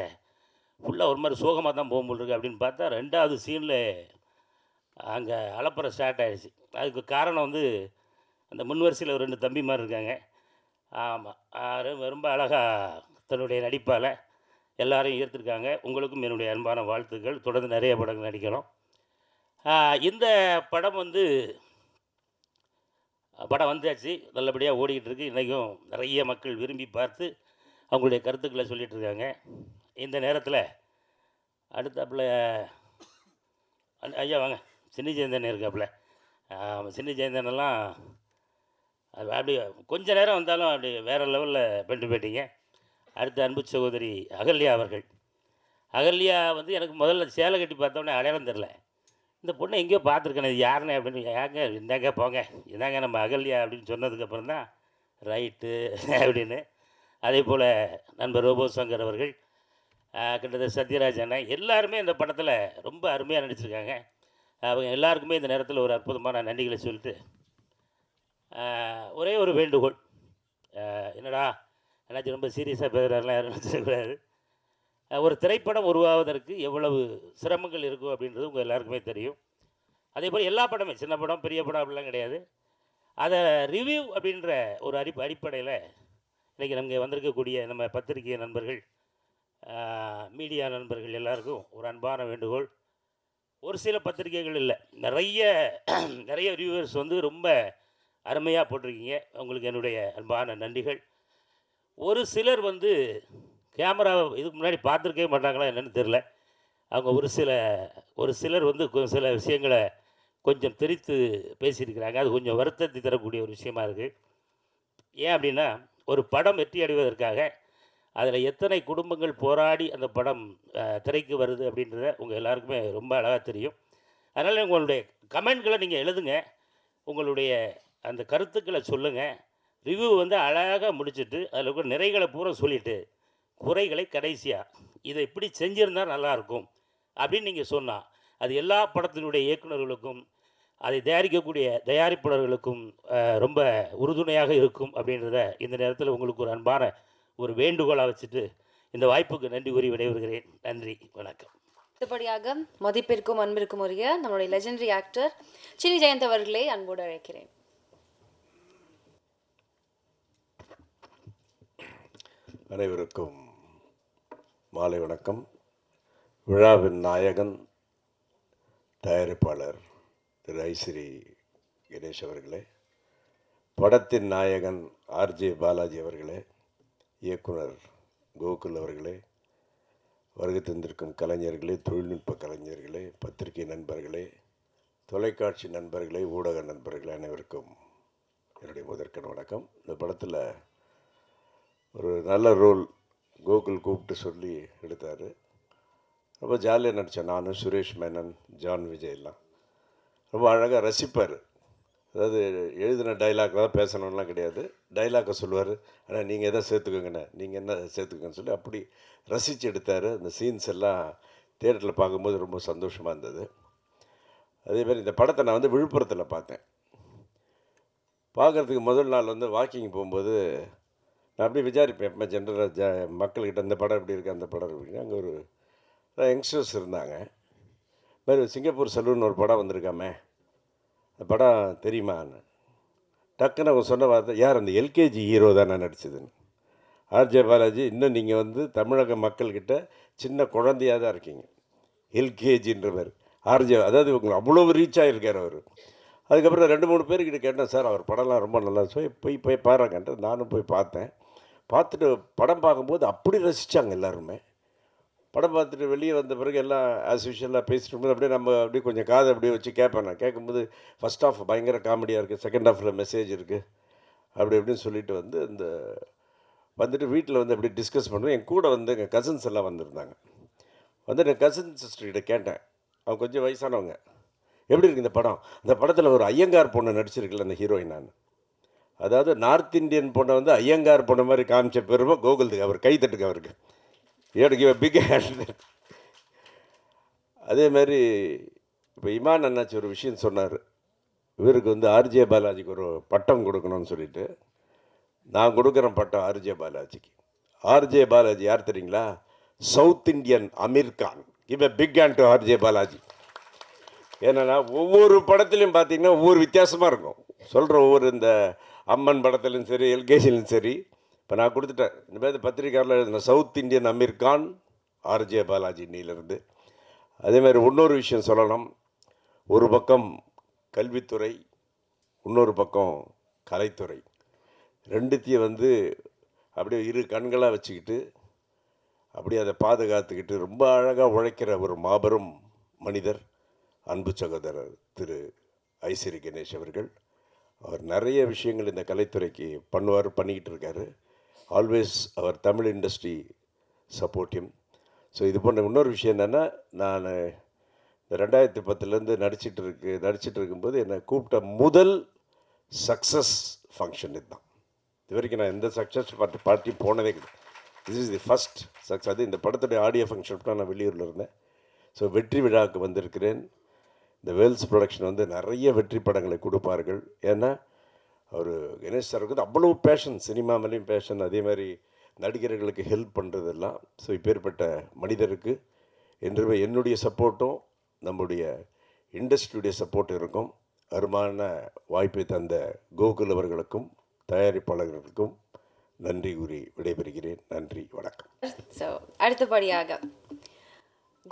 ஃபுல்லாக ஒரு மாதிரி சோகமாக தான் போகும் போட்டிருக்கு அப்படின்னு பார்த்தா 2வது சீனில் அங்கே அலப்பறை ஸ்டார்ட் ஆகிடுச்சு. அதுக்கு காரணம் வந்து அந்த முன்வரிசையில் ஒரு 2 தம்பி மாதிரி இருக்காங்க. ஆமாம், ரொம்ப அழகாக தன்னுடைய நடிப்பால் எல்லாரையும் ஈர்த்திருக்காங்க. உங்களுக்கும் என்னுடைய அன்பான வாழ்த்துக்கள். தொடர்ந்து நிறைய படங்கள் நடிக்கணும். இந்த படம் வந்து படம் வந்தாச்சு, நல்லபடியாக ஓடிக்கிட்டு இருக்குது. இன்றைக்கும் நிறைய மக்கள் விரும்பி பார்த்து அவங்களுடைய கருத்துக்களை சொல்லிகிட்ருக்காங்க. இந்த நேரத்தில் அடுத்தாப்புல ஐயா வாங்க, சின்னி ஜெயந்தன் இருக்காப்புல. சின்னி ஜெயந்தனெல்லாம் அது அப்படியே கொஞ்ச நேரம் வந்தாலும் அப்படி வேறு லெவலில் பண்ணிட்டு போயிட்டீங்க. அடுத்த அன்பு சகோதரி அகல்யா அவர்கள். அகல்யா வந்து எனக்கு முதல்ல சேலை கட்டி பார்த்தோன்னே அடையாளம் தெரில. இந்த பொண்ணை எங்கேயோ பார்த்துருக்கேன், இது யாருன்னு அப்படின்னு. ஏங்க இந்தாங்க போங்க, இதாங்க நம்ம அகல்யா அப்படின்னு சொன்னதுக்கப்புறம் தான் ரைட்டு அப்படின்னு. அதே போல் நண்பர் ரோபோ சங்கர் அவர்கள், கிட்டத்தட்ட சத்யராஜ் அண்ணன், எல்லாருமே இந்த படத்தில் ரொம்ப அருமையாக நடிச்சிருக்காங்க. அவங்க எல்லாருக்குமே இந்த நேரத்தில் ஒரு அற்புதமான நன்றிகளை சொல்லிட்டு ஒரே ஒரு வேண்டுகோள். என்னடா என்னாச்சும் ரொம்ப சீரியஸாக பேசுகிறாருலாம் யாரும் நினச்சிடக்கூடாது. ஒரு திரைப்படம் உருவாவதற்கு எவ்வளவு சிரமங்கள் இருக்கும் அப்படின்றது உங்கள் எல்லாருக்குமே தெரியும். அதே போல் எல்லா படமே, சின்ன படம் பெரிய படம் அப்படிலாம் கிடையாது. அதை ரிவ்யூ அப்படின்ற ஒரு அடிப்படையில் இன்றைக்கி நமக்கு வந்திருக்கக்கூடிய நம்ம பத்திரிகை நண்பர்கள், மீடியா நண்பர்கள் எல்லாருக்கும் ஒரு அன்பான வேண்டுகோள். ஒரு சில பத்திரிகைகள் இல்லை, நிறைய நிறைய ரிவ்யூவர்ஸ் வந்து ரொம்ப அருமையாக போட்டிருக்கீங்க. உங்களுக்கு என்னுடைய அன்பான நன்றிகள். ஒரு சிலர் வந்து கேமரா இதுக்கு முன்னாடி பார்த்துருக்கவே மாட்டாங்களா என்னென்னு தெரில. அவங்க ஒரு சிலர் வந்து சில விஷயங்களை கொஞ்சம் திரித்து பேசியிருக்கிறாங்க. அது கொஞ்சம் வருத்தத்தை தரக்கூடிய ஒரு விஷயமா இருக்குது. ஏன் அப்படின்னா, ஒரு படம் வெற்றி அடைவதற்காக அதில் எத்தனை குடும்பங்கள் போராடி அந்த படம் திரைக்கு வருது அப்படின்றத உங்கள் எல்லாருக்குமே ரொம்ப அழகாக தெரியும். அதனால் உங்களுடைய கமெண்ட்களை நீங்கள் எழுதுங்க, உங்களுடைய அந்த கருத்துக்களை சொல்லுங்கள். ரிவ்யூ வந்து அழகாக முடிச்சுட்டு அதில் கூட நிறைகளை பூரா சொல்லிவிட்டு குறைகளை கடைசியாக இதை இப்படி செஞ்சுருந்தால் நல்லாயிருக்கும் அப்படின்னு நீங்கள் சொன்னால் அது எல்லா படத்தினுடைய இயக்குநர்களுக்கும் அதை தயாரிக்கக்கூடிய தயாரிப்பாளர்களுக்கும் ரொம்ப உறுதுணையாக இருக்கும் அப்படின்றத இந்த நேரத்தில் உங்களுக்கு ஒரு அன்பான ஒரு வேண்டுகோளாக வச்சுட்டு இந்த வாய்ப்புக்கு நன்றி கூறி விடைபெறுகிறேன். நன்றி, வணக்கம். அடுத்தபடியாக மதிப்பிற்கும் அன்பிற்கும் உரிய நம்மளுடைய லெஜெண்டரி ஆக்டர் சினி ஜெயந்த் அவர்களை அன்போடு அழைக்கிறேன். அனைவருக்கும் மாலை வணக்கம். விழாவின் நாயகன் தயாரிப்பாளர் திரு ஐஸ்ரீ கணேஷ் அவர்களே, படத்தின் நாயகன் ஆர்ஜே பாலாஜி அவர்களே, இயக்குனர் கோகுல் அவர்களே, வருகை தந்திருக்கும் கலைஞர்களே, தொழில்நுட்ப கலைஞர்களே, பத்திரிகை நண்பர்களே, தொலைக்காட்சி நண்பர்களே, ஊடக நண்பர்களே, அனைவருக்கும் என்னுடைய முதற்கண் வணக்கம். இந்த படத்தில் ஒரு நல்ல ரோல் கோகுல் கூப்பிட்டு சொல்லி எடுத்தார். ரொம்ப ஜாலியாக நடித்தேன். நான், சுரேஷ் மேனன், ஜான் விஜய் எல்லாம் ரொம்ப அழகாக ரசிப்பார். அதாவது எழுதின டைலாக் தான் பேசணும்லாம் கிடையாது, டைலாக்கை சொல்லுவார். ஆனால் நீங்கள் எதை சேர்த்துக்கோங்கண்ணே, நீங்கள் என்ன சேர்த்துக்கோங்கன்னு சொல்லி அப்படி ரசித்து எடுத்தார். அந்த சீன்ஸ் எல்லாம் தியேட்டரில் பார்க்கும்போது ரொம்ப சந்தோஷமாக இருந்தது. அதேமாதிரி இந்த படத்தை நான் வந்து விழுப்புரத்தில் பார்த்தேன். பார்க்குறதுக்கு முதல் நாள் வந்து வாக்கிங் போகும்போது நான் அப்படியே விசாரிப்பேன் எப்போ ஜென்ரலாக மக்கள்கிட்ட இந்த படம் எப்படி இருக்குது, அந்த படம் எப்படின்னா. அங்கே ஒரு யங்ஸ்டர்ஸ் இருந்தாங்க. மாதிரி சிங்கப்பூர் சலூன் ஒரு படம் வந்திருக்காமே, அந்த படம் தெரியுமான்னு டக்குன்னு அவங்க சொன்ன வார்த்தை, யார் அந்த எல்கேஜி ஹீரோ தான் நான் நடிச்சதுன்னு. ஆர்ஜே பாலாஜி, இன்னும் நீங்கள் வந்து தமிழக மக்கள்கிட்ட சின்ன குழந்தையாக தான் இருக்கீங்க. எல்கேஜின்றவர் ஆர்ஜே, அதாவது உங்களுக்கு அவ்வளோ ரீச் ஆகிருக்கார் அவர். அதுக்கப்புறம் 2-3 பேர்கிட்ட கேட்டேன், சார் அவர் படம்லாம் ரொம்ப நல்லா போய் பாருங்கன்ட்டு நானும் போய் பார்த்தேன். பார்த்துட்டு படம் பார்க்கும்போது அப்படி ரசித்தாங்க எல்லாருமே. படம் பார்த்துட்டு வெளியே வந்த பிறகு எல்லாம் ஆஸ் யூஷுவலாக பேசிட்டு இருக்கும்போது அப்படியே நம்ம அப்படியே கொஞ்சம் காதை அப்படியே வச்சு கேட்பேன். நான் கேட்கும்போது ஃபஸ்ட் ஹாஃப் பயங்கர காமெடியாக இருக்குது, செகண்ட் ஹாஃபில் மெசேஜ் இருக்குது அப்படி இப்படின்னு சொல்லிட்டு வந்து இந்த வந்துட்டு வீட்டில் வந்து அப்படி டிஸ்கஸ் பண்ணுறேன். என் கூட வந்து எங்கள் கசின்ஸ் எல்லாம் வந்திருந்தாங்க. வந்து என் கசின் சிஸ்டர்கிட்ட கேட்டேன், அவங்க கொஞ்சம் வயசானவங்க, எப்படி இருக்குது இந்த படம்? அந்த படத்தில் ஒரு ஐயங்கார் பொண்ணு நடிச்சிருக்குல்ல அந்த ஹீரோயின். நான் அதாவது நார்த் இந்தியன் பொண்ணை வந்து ஐயங்கார் பொண்ணு மாதிரி காமிச்ச பெருமை கோகுல்துக்கு. அவர் கை தட்டுக்கு அவருக்கு, எனக்கு பிக் ஹேண்ட். அதேமாதிரி இப்போ இமான் அண்ணாச்சி ஒரு விஷயம் சொன்னார், இவருக்கு வந்து ஆர்ஜே பாலாஜிக்கு ஒரு பட்டம் கொடுக்கணும்னு சொல்லிட்டு. நான் கொடுக்குறேன் பட்டம் ஆர்ஜே பாலாஜிக்கு. ஆர்ஜே பாலாஜி யார் தெரியுங்களா? South Indian Aamir Khan. Give a big hand to RJ Balaji. ஏன்னா ஒவ்வொரு படத்துலையும் பார்த்தீங்கன்னா ஒவ்வொரு வித்தியாசமாக இருக்கும். சொல்கிற ஒவ்வொரு இந்த அம்மன் படத்துலையும் சரி, எல்கேஜிலையும் சரி. இப்போ நான் கொடுத்துட்டேன், இந்த மாதிரி பத்திரிக்கையாளர் எழுதின south Indian Aamir Khan RJ Balaji இன்னிலிருந்து. அதேமாதிரி இன்னொரு விஷயம் சொல்லலாம். ஒரு பக்கம் கல்வித்துறை, இன்னொரு பக்கம் கலைத்துறை, ரெண்டுத்தையும் வந்து அப்படியே இரு கண்களாக வச்சுக்கிட்டு அப்படியே அதை பாதுகாத்துக்கிட்டு ரொம்ப அழகாக உழைக்கிற ஒரு மாபெரும் மனிதர் அன்பு சகோதரர் திரு ஐஸ்ரீ கணேஷ் அவர்கள். அவர் நிறைய விஷயங்கள் இந்த கலைத்துறைக்கு பண்ணிக்கிட்டு இருக்காரு. ஆல்வேஸ் அவர் தமிழ் இண்டஸ்ட்ரி சப்போர்ட்டிவ். ஸோ இது போன்ற இன்னொரு விஷயம் என்னென்னா, நான் இந்த 2010 நடிச்சிட்டு இருக்கும்போது என்னை கூப்பிட்ட முதல் சக்ஸஸ் ஃபங்க்ஷன் இதுதான். இது வரைக்கும் நான் எந்த சக்ஸஸ் பார்ட்டி போனதே கிடையாது. This is the first success. அது இந்த படத்துடைய ஆடியோ ஃபங்க்ஷன் நான் வெளியூரில் இருந்தேன். ஸோ வெற்றி விழாவுக்கு வந்திருக்கிறேன். இந்த வேல்ஸ் ப்ரொடக்ஷன் வந்து நிறைய வெற்றி படங்களை கொடுப்பார்கள். ஏன்னா அவர் கணேஷ் சாருக்கு வந்து அவ்வளோ பேஷன், சினிமா மேலேயும் பேஷன், அதே மாதிரி நடிகர்களுக்கு ஹெல்ப் பண்ணுறதெல்லாம். ஸோ இப்பேற்பட்ட மனிதருக்கு என்றுமே என்னுடைய சப்போர்ட்டும் நம்முடைய இண்டஸ்ட்ரியுடைய சப்போர்ட் இருக்கும். அருமான வாய்ப்பை தந்த கோகுல் அவர்களுக்கும் தயாரிப்பாளர்களுக்கும் நன்றி கூறி விடைபெறுகிறேன். நன்றி, வணக்கம். ஸோ அடுத்தபடியாக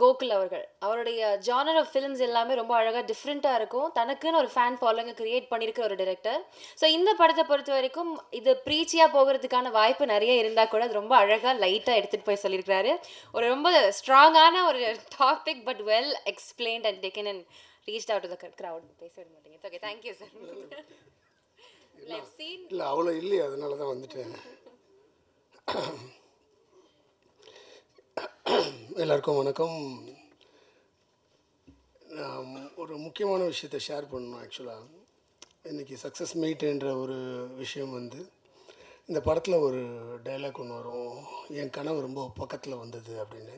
கோகுல் அவர்கள். அவருடைய ஜானர் ஆஃப் ஃபிலிம்ஸ் எல்லாமே ரொம்ப அழகாக டிஃப்ரெண்ட்டாக இருக்கும். தனக்குன்னு ஒரு ஃபேன் ஃபாலோவிங்கை கிரியேட் பண்ணியிருக்கிற ஒரு டைரக்டர். ஸோ இந்த படத்தை பொறுத்த வரைக்கும் இது ப்ரீச்சியாக போகிறதுக்கான வாய்ப்பு நிறைய இருந்தால் கூட அது ரொம்ப அழகாக லைட்டாக எடுத்துகிட்டு போய் சொல்லியிருக்கிறாரு. ஒரு ரொம்ப ஸ்ட்ராங்கான ஒரு topic, but well explained and taken and reached out to the crowd. பேச விட மாட்டீங்க. Okay, thank you sir. இல்லை அவ்வளோ இல்லையே, அதனால தான் வந்துட்டேன். எல்லாருக்கும் வணக்கம். நான் ஒரு முக்கியமான விஷயத்தை ஷேர் பண்ணணும். ஆக்சுவலாக இன்றைக்கி சக்ஸஸ் மீட்ன்ற ஒரு விஷயம் வந்து இந்த படத்தில் ஒரு டைலாக் ஒன்று வரும், என் கனவு ரொம்ப பக்கத்தில் வந்தது அப்படின்னு.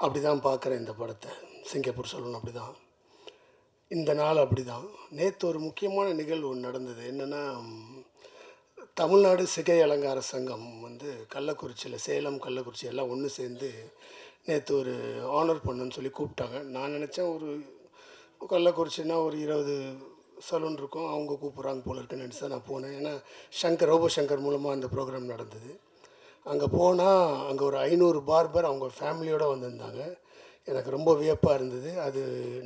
அப்படி தான் பார்க்குறேன் இந்த படத்தை. சிங்கப்பூர் சலூன் அப்படி தான், இந்த நாள் அப்படி தான். நேற்று ஒரு முக்கியமான நிகழ்வு ஒன்று நடந்தது. என்னென்னா, தமிழ்நாடு சிகை அலங்கார சங்கம் வந்து கள்ளக்குறிச்சியில், சேலம் கள்ளக்குறிச்சி எல்லாம் ஒன்று சேர்ந்து நேற்று ஒரு ஆனர் பண்ணுன்னு சொல்லி கூப்பிட்டாங்க. நான் நினச்சேன் ஒரு கள்ளக்குறிச்சின்னா ஒரு 20 சலூன் இருக்கும், அவங்க கூப்பிட்றாங்க போல இருக்குன்னு நினச்சி தான் நான் போனேன். ஏன்னா ரோபோ சங்கர் மூலமாக அந்த ப்ரோக்ராம் நடந்தது. அங்கே போனால் அங்கே ஒரு 500 பார்பர் அவங்க ஃபேமிலியோடு வந்திருந்தாங்க. எனக்கு ரொம்ப வியப்பாக இருந்தது. அது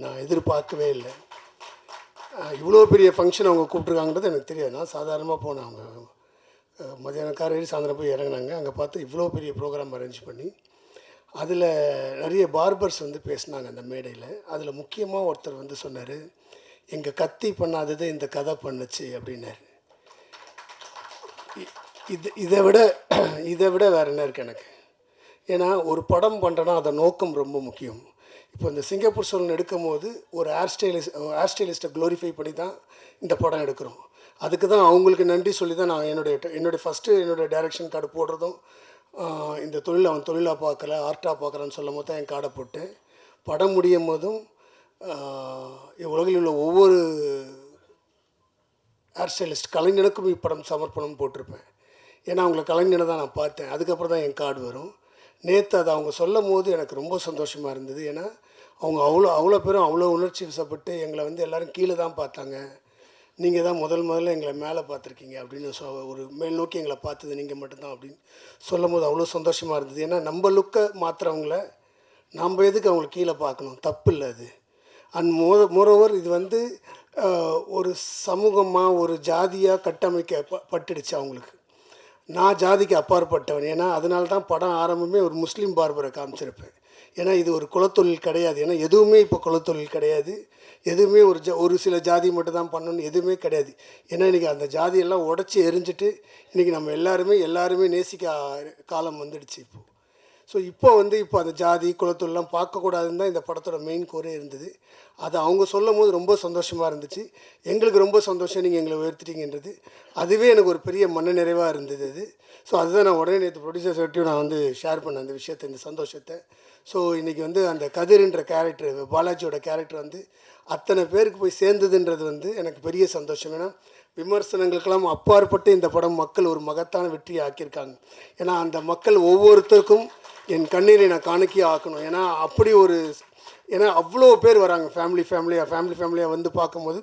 நான் எதிர்பார்க்கவே இல்லை. இவ்வளோ பெரிய ஃபங்க்ஷன் அவங்க கூப்பிட்ருக்காங்கன்றது எனக்கு தெரியாது. நான் சாதாரணமாக போனேன். அவங்க மதியானம் காரையில் சாயந்தரம் போய் இறங்கினாங்க. அங்கே பார்த்து இவ்வளோ பெரிய ப்ரோக்ராம் அரேஞ்ச் பண்ணி அதில் நிறைய பார்பர்ஸ் வந்து பேசினாங்க அந்த மேடையில். அதில் முக்கியமாக ஒருத்தர் வந்து சொன்னார், எங்கள் கத்தி பண்ணாதது இந்த கதை பண்ணுச்சு அப்படின்னாரு. இதை விட வேறு என்ன இருக்குது எனக்கு? ஏன்னா ஒரு படம் பண்ணுறேன்னா அதை நோக்கம் ரொம்ப முக்கியம். இப்போ இந்த சிங்கப்பூர் சலூன் எடுக்கும் போது ஒரு ஹேர் ஸ்டைலிஸ்ட்டை க்ளோரிஃபை பண்ணி தான் இந்த படம் எடுக்கிறோம். அதுக்கு தான் அவங்களுக்கு நன்றி சொல்லி தான் நான் என்னுடைய ஃபஸ்ட்டு என்னுடைய டைரக்ஷன் கார்டு போடுறதும், இந்த தொழில் அவன் தொழிலாக பார்க்கல ஆர்ட்டாக பார்க்குறான்னு சொல்லும் போது தான் என் கார்டை போட்டேன். படம் முடியும் போதும் உலகில் உள்ள ஒவ்வொரு ஹேர் ஸ்டைலிஸ்ட் கலைஞனுக்கும் இப்படம் சமர்ப்பணம் போட்டிருப்பேன். ஏன்னா அவங்கள கலைஞனை தான் நான் பார்த்தேன். அதுக்கப்புறம் தான் என் கார்டு வரும். நேற்று அதை அவங்க சொல்லும் போது எனக்கு ரொம்ப சந்தோஷமாக இருந்தது. ஏன்னா அவங்க அவ்வளோ பேரும் அவ்வளோ உணர்ச்சி வசப்பட்டு எங்களை வந்து எல்லோரும் கீழே தான் பார்த்தாங்க, நீங்கள் தான் முதல்ல எங்களை மேலே பார்த்துருக்கீங்க அப்படின்னு ஒரு மேல் நோக்கி எங்களை பார்த்தது நீங்கள் மட்டும்தான் அப்படின்னு சொல்லும் போது அவ்வளோ சந்தோஷமாக இருந்தது. ஏன்னா நம்ம லுக்கை மாற்றுறவங்கள நம்ம எதுக்கு அவங்கள கீழே பார்க்கணும்? தப்பு இல்லை அது. அண்ட் மோரோவர் இது வந்து ஒரு சமூகமாக ஒரு ஜாதியாக கட்டமைக்கப்பட்டுடுச்சு அவங்களுக்கு. நான் ஜாதிக்கு அப்பாற்பட்டவன். ஏன்னா அதனால தான் படம் ஆரம்பமே ஒரு முஸ்லீம் பார்பரை காமிச்சிருப்பேன். ஏன்னா இது ஒரு குலத்தொழில் கிடையாது. ஏன்னா எதுவுமே இப்போ குலத்தொழில் கிடையாது. எதுவுமே ஒரு சில ஜாதி மட்டும் தான் பண்ணணும்னு எதுவுமே கிடையாது. ஏன்னா இன்றைக்கி அந்த ஜாதியெல்லாம் உடச்சி எரிஞ்சிட்டு இன்றைக்கி நம்ம எல்லாருமே நேசிக்க காலம் வந்துடுச்சு இப்போது. ஸோ இப்போ அந்த ஜாதி குலத்தொழிலாம் பார்க்கக்கூடாதுன்னு தான் இந்த படத்தோட மெயின் கோரே இருந்தது. அதை அவங்க சொல்லும் போது ரொம்ப சந்தோஷமாக இருந்துச்சு. எங்களுக்கு ரொம்ப சந்தோஷம் நீங்கள் எங்களை உயர்த்திட்டீங்கன்றது. அதுவே எனக்கு ஒரு பெரிய மன நிறைவாக இருந்தது அது. ஸோ அதுதான் நான் உடனே நேற்று ப்ரொடியூசர்கிட்டையும் நான் வந்து ஷேர் பண்ணேன் அந்த விஷயத்தை, இந்த சந்தோஷத்தை. ஸோ இன்றைக்கி வந்து அந்த கதிர்ன்ற கேரக்டர், பாலாஜியோட கேரக்டர் வந்து அத்தனை பேருக்கு போய் சேர்ந்ததுன்றது வந்து எனக்கு பெரிய சந்தோஷம். ஏன்னா விமர்சனங்களுக்கெல்லாம் அப்பாற்பட்டு இந்த படம் மக்கள் ஒரு மகத்தான வெற்றியை ஆக்கியிருக்காங்க. ஏன்னா அந்த மக்கள் ஒவ்வொருத்தருக்கும் என் கண்ணீரை நான் காணிக்கையாக ஆக்கணும். ஏன்னா அவ்வளோ பேர் வராங்க, ஃபேமிலியாக வந்து பார்க்கும்போது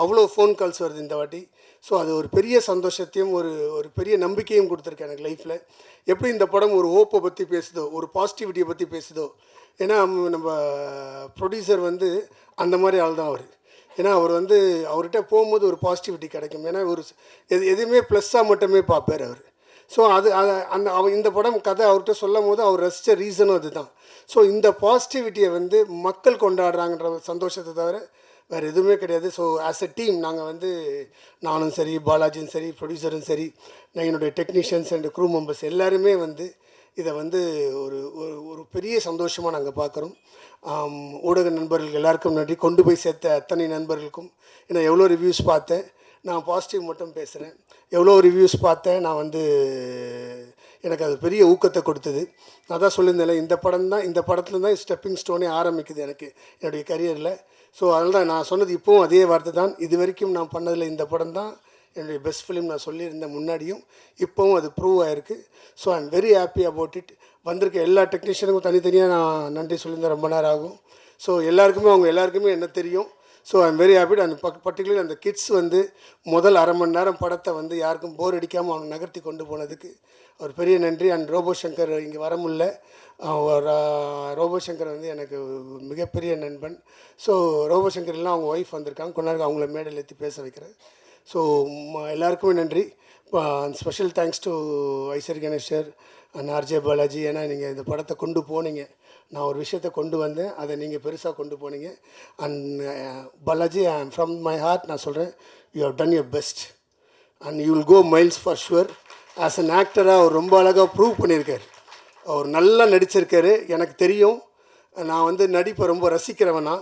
அவ்வளோ ஃபோன் கால்ஸ் வருது இந்த வாட்டி. ஸோ அது ஒரு பெரிய சந்தோஷத்தையும் ஒரு பெரிய நம்பிக்கையும் கொடுத்துருக்கேன் எனக்கு லைஃப்பில். எப்படி இந்த படம் ஒரு ஹோப்பை பற்றி பேசுதோ, ஒரு பாசிட்டிவிட்டியை பற்றி பேசுதோ. ஏன்னா நம்ம ப்ரொடியூசர் வந்து அந்த மாதிரி ஆள் தான் அவர். ஏன்னா அவர் வந்து அவர்கிட்ட போகும்போது ஒரு பாசிட்டிவிட்டி கிடைக்கும். ஏன்னா எதுவுமே ப்ளஸ்ஸாக மட்டுமே பார்ப்பார் அவர். ஸோ இந்த படம் கதை அவர்கிட்ட சொல்லும் போது அவர் ரசித்த ரீசனும் அதுதான். ஸோ இந்த பாசிட்டிவிட்டியை வந்து மக்கள் கொண்டாடுறாங்கன்ற சந்தோஷத்தை தவிர வேறு எதுவுமே கிடையாது. ஸோ ஆஸ் எ டீம் நாங்கள் வந்து நானும் சரி, பாலாஜியும் சரி, ப்ரொடியூசரும் சரி, நான் என்னுடைய டெக்னீஷியன்ஸ் அண்ட் க்ரூ மெம்பர்ஸ் எல்லாருமே வந்து இதை வந்து ஒரு பெரிய சந்தோஷமாக நாங்கள் பார்க்குறோம். ஊடக நண்பர்கள் எல்லாருக்கும் நன்றி. கொண்டு போய் சேர்த்த அத்தனை நண்பர்களுக்கும். ஏன்னா எவ்வளோ ரிவ்யூஸ் பார்த்தேன், நான் பாசிட்டிவ் மட்டும் பேசுகிறேன். எவ்வளோ ரிவ்யூஸ் பார்த்தேன், நான் வந்து எனக்கு அது பெரிய ஊக்கத்தை கொடுத்தது. நான் தான் சொல்லியிருந்தேன், இந்த படத்தில் தான் ஸ்டெப்பிங் ஸ்டோனே ஆரம்பிக்குது எனக்கு என்னுடைய கரியரில். ஸோ அதனால தான் நான் சொன்னது இப்போவும் அதே வார்த்தை தான். இது வரைக்கும் நான் பண்ணதில் இந்த படம் தான் என்னுடைய பெஸ்ட் ஃபிலிம் நான் சொல்லியிருந்தேன் முன்னாடியும். இப்போவும் அது ப்ரூவ் ஆகிருக்கு. So I am very happy about it. வந்திருக்க எல்லா டெக்னீஷியனுக்கும் தனித்தனியாக நான் நன்றி சொல்லியிருந்தேன், ரொம்ப நேரம் ஆகும். ஸோ அவங்க எல்லாருக்குமே என்ன தெரியும். So I am very happy. And particular அந்த கிட்ஸ் வந்து முதல் அரை மணி நேரம் படத்தை வந்து யாருக்கும் போர் அடிக்காமல் அவனை நகர்த்தி கொண்டு போனதுக்கு ஒரு பெரிய நன்றி. அண்ட் ரோபோ சங்கர் இங்கே வர முடியல. ரோபோ சங்கர் வந்து எனக்கு மிகப்பெரிய நண்பன். ஸோ ரோபோ சங்கர் எல்லாம் அவங்க ஒய்ஃப் வந்திருக்காங்க, கொஞ்ச நேரம் அவங்கள மேடையில் ஏற்றி பேச வைக்கிறேன். ஸோ எல்லாருக்குமே நன்றி. Special thanks to Ishari Ganesh sir and RJ Balaji. ஏன்னா நீங்கள் இந்த படத்தை கொண்டு போனீங்க, நான் ஒரு விஷயத்தை கொண்டு வந்தேன், அதை நீங்கள் பெருசாக கொண்டு போனீங்க. And Balaji, I am from my heart நான் சொல்கிறேன், you have done your best and you will go miles for sure. As an ஆக்டராக அவர் ரொம்ப அழகாக ப்ரூவ் பண்ணியிருக்கார். அவர் நல்லா நடிச்சிருக்காரு. எனக்கு தெரியும், நான் வந்து நடிப்பை ரொம்ப ரசிக்கிறவனா.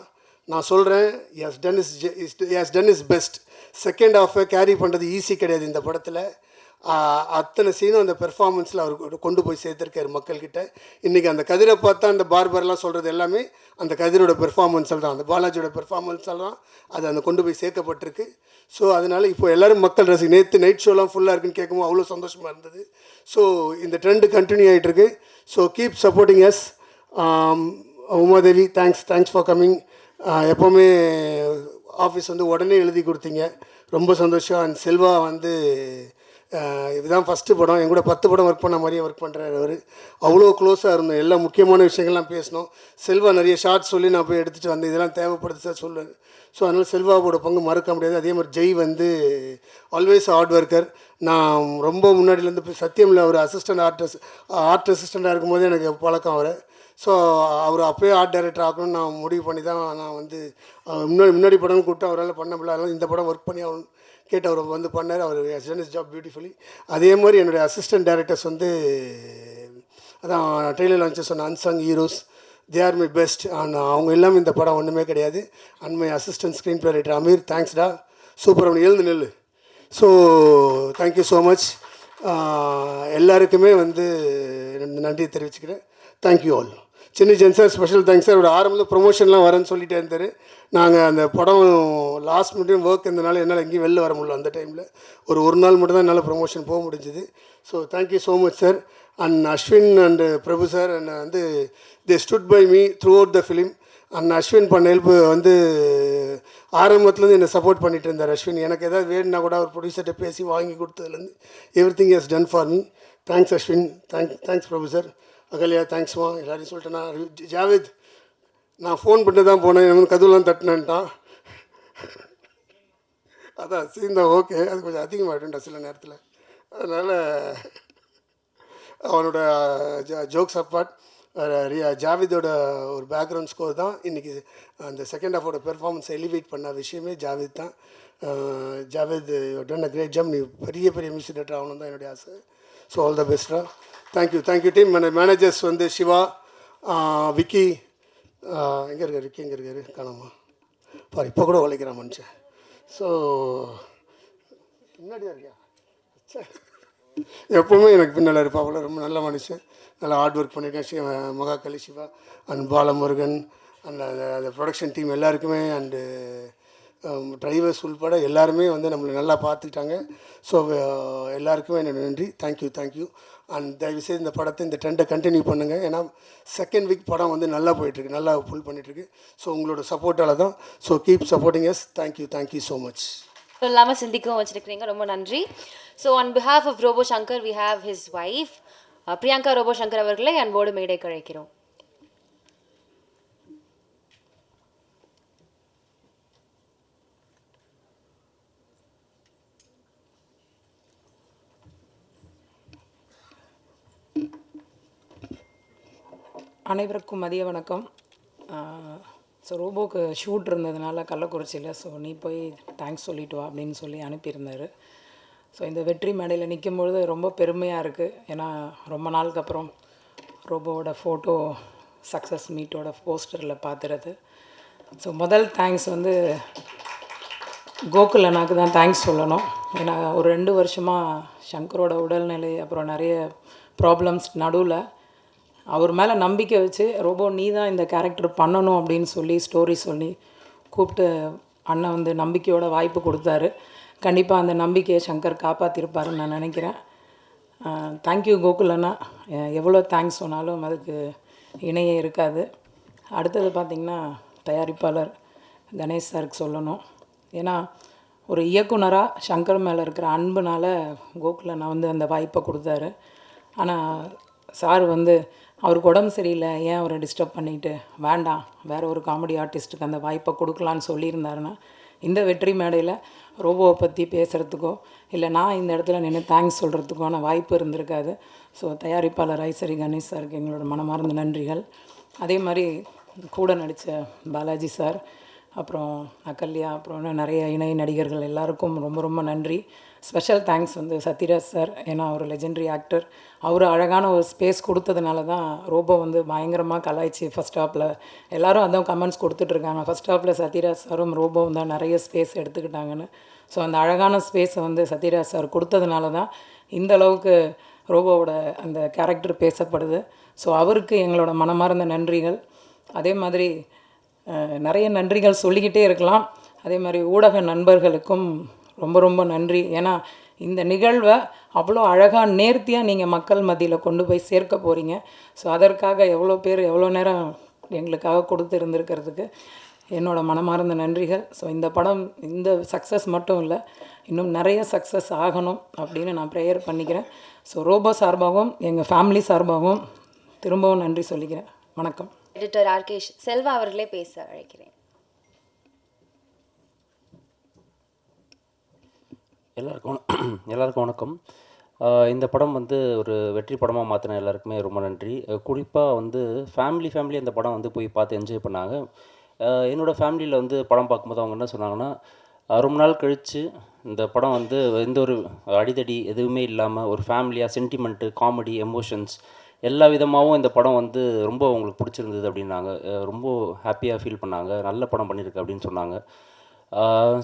நான் சொல்கிறேன், has done his best. Second ஹாஃபை கேரி பண்ணுறது ஈஸி கிடையாது இந்த படத்தில். அத்தனை சீனும் அந்த பெர்ஃபார்மன்ஸில் அவர் கொண்டு போய் சேர்த்துருக்காரு மக்கள்கிட்ட. இன்றைக்கி அந்த கதிரை பார்த்தா அந்த பார்பர்லாம் சொல்கிறது எல்லாமே அந்த கதிரோட பெர்ஃபார்மன்ஸில் தான், அந்த பாலாஜியோட பெர்ஃபார்மன்ஸில் தான் அது அந்த கொண்டு போய் சேர்க்கப்பட்டிருக்கு. ஸோ அதனால் இப்போ எல்லோரும் மக்கள் நேற்று நைட் ஷோலாம் ஃபுல்லாக இருக்குன்னு கேட்கும்போது அவ்வளோ சந்தோஷமாக இருந்தது. ஸோ இந்த ட்ரெண்டு கண்டினியூ ஆகிட்டுருக்கு. So keep supporting us. Umadevi, thanks for coming. எப்போவுமே ஆஃபீஸ் வந்து உடனே எழுதி கொடுத்தீங்க, ரொம்ப சந்தோஷம். அண்ட் செல்வா வந்து இதுதான் ஃபஸ்ட்டு படம், என் கூட 10 படம் ஒர்க் பண்ண மாதிரியே ஒர்க் பண்ணுறாரு அவர். அவ்வளோ க்ளோஸாக இருந்தோம், எல்லா முக்கியமான விஷயங்கள்லாம் பேசினோம். செல்வா நிறைய ஷார்ட்ஸ் சொல்லி நான் போய் எடுத்துகிட்டு வந்தேன், இதெல்லாம் தேவைப்படுது சார் சொல்லுவேன். ஸோ அதனால் செல்வாவோட பங்கு மறக்க முடியாது. அதே மாதிரி ஜெய் வந்து ஆல்வேஸ் ஹார்ட் ஒர்க்கர். நான் ரொம்ப முன்னாடியிலேருந்து போய் சத்தியமில் அவர் ஆர்ட் அசிஸ்டண்ட்டாக இருக்கும்போது எனக்கு பழக்கம் அவரை. ஸோ அவர் அப்போயே ஆர்ட் டைரக்டர் ஆகணும்னு நான் முடிவு பண்ணி தான் நான் வந்து முன்னாடி படம் கூப்பிட்டு அவரால் பண்ண முடியல. அதனால் இந்த படம் ஒர்க் பண்ணி அவர் கேட்டு அவர் வந்து பண்ணார். அவர் has done his job beautifully. அதே மாதிரி என்னுடைய அசிஸ்டன்ட் டைரக்டர்ஸ் வந்து அதான் ட்ரெய்லர் லான்ச்சஸ் சொன்ன unsung heroes, they are my best. அவங்க இல்லாமல் இந்த படம் ஒன்றுமே கிடையாது. And my assistant screen play writer Aamir, தேங்க்ஸ்டா, சூப்பர், அவனை எழுந்து நெல். So thank you so much. எல்லாருக்குமே வந்து நன்றியை தெரிவிச்சுக்கிறேன். Thank you all. சின்ன ஜென் சார் ஸ்பெஷல் தேங்க்ஸ் சார். ஒரு ஆரம்பத்தில் ப்ரொமோஷன்லாம் வரேன்னு சொல்லிட்டே இருந்தார். நாங்கள் அந்த படம் லாஸ்ட் மினிட் ஒர்க் இருந்தனால என்னால் எங்கேயும் வெளில வர முடியல. அந்த டைமில் ஒரு நாள் மட்டும் தான் என்னால் ப்ரொமோஷன் போக முடிஞ்சுது. So thank you so much sir. And Ashwin and Prabhu sir என்னை வந்து they stood by me throughout the film. And Ashwin பண்ண ஹெல்ப் வந்து ஆரம்பத்துலேருந்து என்னை சப்போர்ட் பண்ணிகிட்டு இருந்தார் அஸ்வின். எனக்கு எதாவது வேணுன்னா கூட அவர் ப்ரொடியூசர்கிட்ட பேசி வாங்கி கொடுத்ததுலேருந்து everything has done for me. Thanks Ashwin. Thanks Prabhu sir. Agalya தேங்க்ஸ்மா. எல்லாரையும் சொல்லிட்டேன்னா ஜாவேத் நான் ஃபோன் பண்ணி தான் போனேன், எனக்கு கதவுலாம் தட்டினேன்ட்டான். அதான் சீன் தான் ஓகே, அது கொஞ்சம் அதிகமாகிட்டுண்டா சில நேரத்தில். அதனால் அவனோட ஜோக்ஸ் அப்பார்ட் ஜாவேதோட ஒரு பேக்ரவுண்ட் ஸ்கோர் தான் இன்றைக்கி அந்த செகண்ட் ஹாஃபோட பெர்ஃபார்மன்ஸை எலிவேட் பண்ண விஷயமே ஜாவேத் தான். Javed done a great job. நீ பெரிய மியூசிக் டைரக்டர் ஆகணும் தான் என்னுடைய ஆசை. ஸோ ஆல் த பெஸ்ட்ரா. Thank you team. மேனேஜர்ஸ் வந்து சிவா, விக்கி, எங்கே இருக்கார் விக்கி, எங்கே இருக்காரு காணாமா பாரு, இப்போ கூட உழைக்கிறான் மனுஷன். ஸோ முன்னாடியாக இருக்கியா, எப்போவுமே எனக்கு பின்னால் இருப்பா. அவ்வளோ ரொம்ப நல்ல மனுஷன், நல்லா ஹார்ட் ஒர்க் பண்ணியிருக்கேன். மகாகலி, சிவா அண்ட் பாலமுருகன் அண்ட் அந்த ப்ரொடக்ஷன் டீம் எல்லாருக்குமே அண்டு டிரைவர்ஸ் உள்பட எல்லாருமே வந்து நம்மளை நல்லா பார்த்துக்கிட்டாங்க. ஸோ எல்லாருக்குமே என்னோட நன்றி. தேங்க்யூ. அண்ட் தயவுசெய்து இந்த படத்தை இந்த ட்ரெண்டை கண்டினியூ பண்ணுங்கள். ஏன்னா செகண்ட் வீக் படம் வந்து நல்லா போயிட்டுருக்கு, நல்லா ஃபுல் பண்ணிகிட்ருக்கு. ஸோ உங்களோட சப்போர்ட்டால் தான். So keep supporting us. Thank you so much. இல்லாமல் சிந்திக்கவும் வச்சுருக்கிறீங்க, ரொம்ப நன்றி. So on behalf of Robo Shankar we have his wife Priyanka Robo Shankar அவர்களை அன்போடு மேடைக்கு அழைக்கிறோம். அனைவருக்கும் மதிய வணக்கம். ஸோ ரோபோக்கு ஷூட் இருந்ததுனால கள்ளக்குறிச்சியில், ஸோ நீ போய் தேங்க்ஸ் சொல்லிட்டு வா அப்படின்னு சொல்லி அனுப்பியிருந்தார். ஸோ இந்த வெற்றி மேடையில் நிற்கும்பொழுது ரொம்ப பெருமையாக இருக்குது. ஏன்னா ரொம்ப நாளுக்கு அப்புறம் ரோபோவோட ஃபோட்டோ சக்ஸஸ் மீட்டோட போஸ்டரில் பார்த்துறது. ஸோ முதல் தேங்க்ஸ் வந்து கோகுல் அண்ணாக்கு தான் தேங்க்ஸ் சொல்லணும். ஏன்னா ஒரு 2 வருஷமாக சங்கரோட உடல்நிலை அப்புறம் நிறைய ப்ராப்ளம்ஸ் நடுவில் அவர் மேலே நம்பிக்கை வச்சு ரோபோ நீ தான் இந்த கேரக்டர் பண்ணணும் அப்படின்னு சொல்லி ஸ்டோரி சொல்லி கூப்பிட்டு அண்ணன் வந்து நம்பிக்கையோட வாய்ப்பு கொடுத்தாரு. கண்டிப்பாக அந்த நம்பிக்கையை சங்கர் காப்பாற்றிருப்பாருன்னு நான் நினைக்கிறேன். தேங்க்யூ கோகுல் அண்ணா. எவ்வளோ தேங்க்ஸ் சொன்னாலும் அதுக்கு இணையே இருக்காது. அடுத்தது பார்த்திங்கன்னா தயாரிப்பாளர் கணேஷ் சாருக்கு சொல்லணும். ஏன்னா ஒரு இயக்குனராக சங்கர் மேலே இருக்கிற அன்புனால கோகுல நான் வந்து அந்த வாய்ப்பை கொடுத்தாரு. ஆனால் சார் வந்து அவருக்கு உடம்பு சரியில்லை, ஏன் அவரை டிஸ்டர்ப் பண்ணிட்டு வேண்டாம், வேறு ஒரு காமெடி ஆர்டிஸ்ட்டுக்கு அந்த வாய்ப்பை கொடுக்கலான்னு சொல்லியிருந்தாருன்னா இந்த வெற்றி மேடையில் ரோபோவை பற்றி பேசுகிறதுக்கோ இல்லை நான் இந்த இடத்துல நின்று தேங்க்ஸ் சொல்கிறதுக்கான வாய்ப்பு இருந்திருக்காது. ஸோ தயாரிப்பாளர் ஐசரி கணேஷ் சாருக்கு எங்களோட மனமார்ந்த நன்றிகள். அதே மாதிரி கூட நடித்த பாலாஜி சார், அப்புறம் அகல்யா, அப்புறம் இன்னும் நிறைய இணை நடிகர்கள் எல்லாருக்கும் ரொம்ப ரொம்ப நன்றி. ஸ்பெஷல் தேங்க்ஸ் வந்து சத்யராஜ் சார், ஏன்னா அவர் லெஜெண்டரி ஆக்டர். அவர் அழகான ஒரு ஸ்பேஸ் கொடுத்ததுனால தான் ரோபோ வந்து பயங்கரமாக கலாய்ச்சி ஃபஸ்ட் ஹாப்பில் எல்லோரும் அதான் கமெண்ட்ஸ் கொடுத்துட்ருக்காங்க. ஃபஸ்ட் ஹாப்பில் சத்யராஜ் சாரும் ரோபோவும் தான் நிறைய ஸ்பேஸ் எடுத்துக்கிட்டாங்கன்னு. ஸோ அந்த அழகான ஸ்பேஸை வந்து சத்யராஜ் சார் கொடுத்ததுனால தான் இந்த அளவுக்கு ரோபோவோட அந்த கேரக்டர் பேசப்படுது. ஸோ அவருக்கு எங்களோட மனமார்ந்த நன்றிகள். அதே மாதிரி நிறைய நன்றிகள் சொல்லிக்கிட்டே இருக்கலாம். அதே மாதிரி ஊடக நண்பர்களுக்கும் ரொம்ப ரொம்ப நன்றி. ஏன்னா இந்த நிகழ்வை அவ்வளோ அழகாக நேர்த்தியாக நீங்கள் மக்கள் மத்தியில் கொண்டு போய் சேர்க்க போகிறீங்க. ஸோ அதற்காக எவ்வளோ பேர் எவ்வளோ நேரம் எங்களுக்காக கொடுத்து இருந்திருக்கிறதுக்கு என்னோட மனமார்ந்த நன்றிகள். ஸோ இந்த படம் இந்த சக்ஸஸ் மட்டும் இல்லை, இன்னும் நிறைய சக்ஸஸ் ஆகணும் அப்படின்னு நான் ப்ரேயர் பண்ணிக்கிறேன். ஸோ ரோபோ சார்பாகவும் எங்கள் ஃபேமிலி சார்பாகவும் திரும்பவும் நன்றி சொல்லிக்கிறேன். வணக்கம். எடிட்டர் ராகேஷ் செல்வா அவர்களே பேச அழைக்கிறேன். எல்லாருக்கும் வணக்கம். இந்த படம் வந்து ஒரு வெற்றி படமாக மாற்றின எல்லாருக்குமே ரொம்ப நன்றி. குறிப்பாக வந்து ஃபேமிலி இந்த படம் வந்து போய் பார்த்து என்ஜாய் பண்ணாங்க. என்னோடய ஃபேமிலியில் வந்து படம் பார்க்கும்போது அவங்க என்ன சொன்னாங்கன்னா, ரொம்ப நாள் கழித்து இந்த படம் வந்து எந்த ஒரு அடிதடி எதுவுமே இல்லாமல் ஒரு ஃபேமிலியாக சென்டிமெண்ட்டு, காமெடி, எமோஷன்ஸ் எல்லா விதமாகவும் இந்த படம் வந்து ரொம்ப அவங்களுக்கு பிடிச்சிருந்தது அப்படின்னாங்க. ரொம்ப ஹாப்பியாக ஃபீல் பண்ணாங்க. நல்ல படம் பண்ணியிருக்கு அப்படின்னு சொன்னாங்க.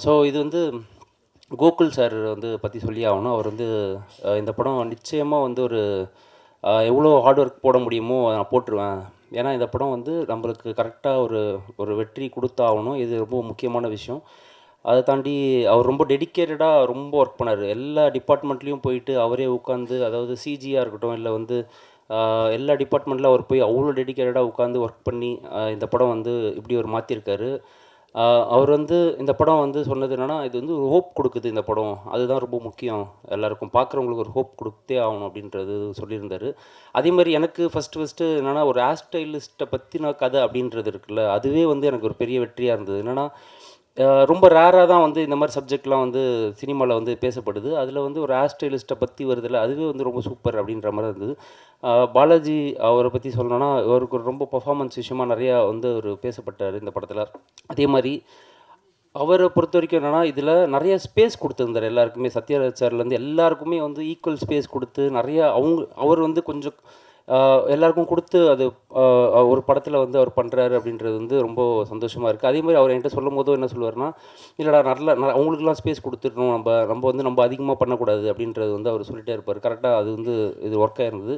ஸோ இது வந்து கோகுல் சார் வந்து பற்றி சொல்லி ஆகணும். அவர் வந்து இந்த படம் நிச்சயமாக வந்து ஒரு எவ்வளோ ஹார்ட் ஒர்க் போட முடியுமோ நான் போட்டுருவேன். ஏன்னா இந்த படம் வந்து நம்மளுக்கு கரெக்டாக ஒரு வெற்றி கொடுத்தாகணும். இது ரொம்ப முக்கியமான விஷயம். அதை தாண்டி அவர் ரொம்ப டெடிக்கேட்டடாக ரொம்ப ஒர்க் பண்ணார். எல்லா டிபார்ட்மெண்ட்லேயும் போயிட்டு அவரே உட்காந்து, அதாவது சிஜியாக இருக்கட்டும் இல்லை வந்து எல்லா டிபார்ட்மெண்ட்டில் அவர் போய் அவ்வளோ டெடிக்கேட்டடாக உட்காந்து ஒர்க் பண்ணி இந்த படம் வந்து இப்படி ஒரு மாற்றிருக்காரு. அவர் வந்து இந்த படம் வந்து சொன்னது என்னென்னா, இது வந்து ஒரு ஹோப் கொடுக்குது இந்த படம், அதுதான் ரொம்ப முக்கியம், எல்லாருக்கும் பார்க்குறவங்களுக்கு ஒரு ஹோப் கொடுத்தே ஆகணும் அப்படின்றது சொல்லியிருந்தார். அதே மாதிரி எனக்கு ஃபஸ்ட்டு என்னென்னா, ஒரு ஹேர் ஸ்டைலிஸ்ட்டை பற்றின கதை அப்படின்றது இருக்குல்ல, அதுவே வந்து எனக்கு ஒரு பெரிய வெற்றியாக இருந்தது. என்னென்னா ரொம்ப ரேராக தான் வந்து இந்த மாதிரி சப்ஜெக்ட்லாம் வந்து சினிமாவில் வந்து பேசப்படுது. அதில் வந்து ஒரு ஹேர் ஸ்டைலிஸ்ட்டை பற்றி வருதில்ல, அதுவே வந்து ரொம்ப சூப்பர் அப்படின்ற மாதிரி இருந்தது. பாலாஜி அவரை பற்றி சொல்லணும்னா, அவருக்கு ஒரு ரொம்ப பர்ஃபார்மன்ஸ் விஷயமாக நிறையா வந்து அவர் பேசப்பட்டார் இந்த படத்தில். அதே மாதிரி அவரை பொறுத்த வரைக்கும் என்னென்னா, இதில் நிறைய ஸ்பேஸ் கொடுத்துருந்தார் எல்லாருக்குமே. சத்யராஜ் சார்லேருந்து எல்லாருக்குமே வந்து ஈக்குவல் ஸ்பேஸ் கொடுத்து நிறையா அவர் வந்து கொஞ்சம் எல்லாருக்கும் கொடுத்து அது ஒரு படத்தில் வந்து அவர் பண்ணுறாரு அப்படின்றது வந்து ரொம்ப சந்தோஷமாக இருக்குது. அதே மாதிரி அவர் என்கிட்ட சொல்லும் போதும் என்ன சொல்லுவார்னா, இல்லைடா அவங்களுக்குலாம் ஸ்பேஸ் கொடுத்துடணும், நம்ம அதிகமாக பண்ணக்கூடாது அப்படின்றது வந்து அவர் சொல்லிகிட்டே இருப்பார். கரெக்டாக அது வந்து இது ஒர்க் ஆகிருந்தது.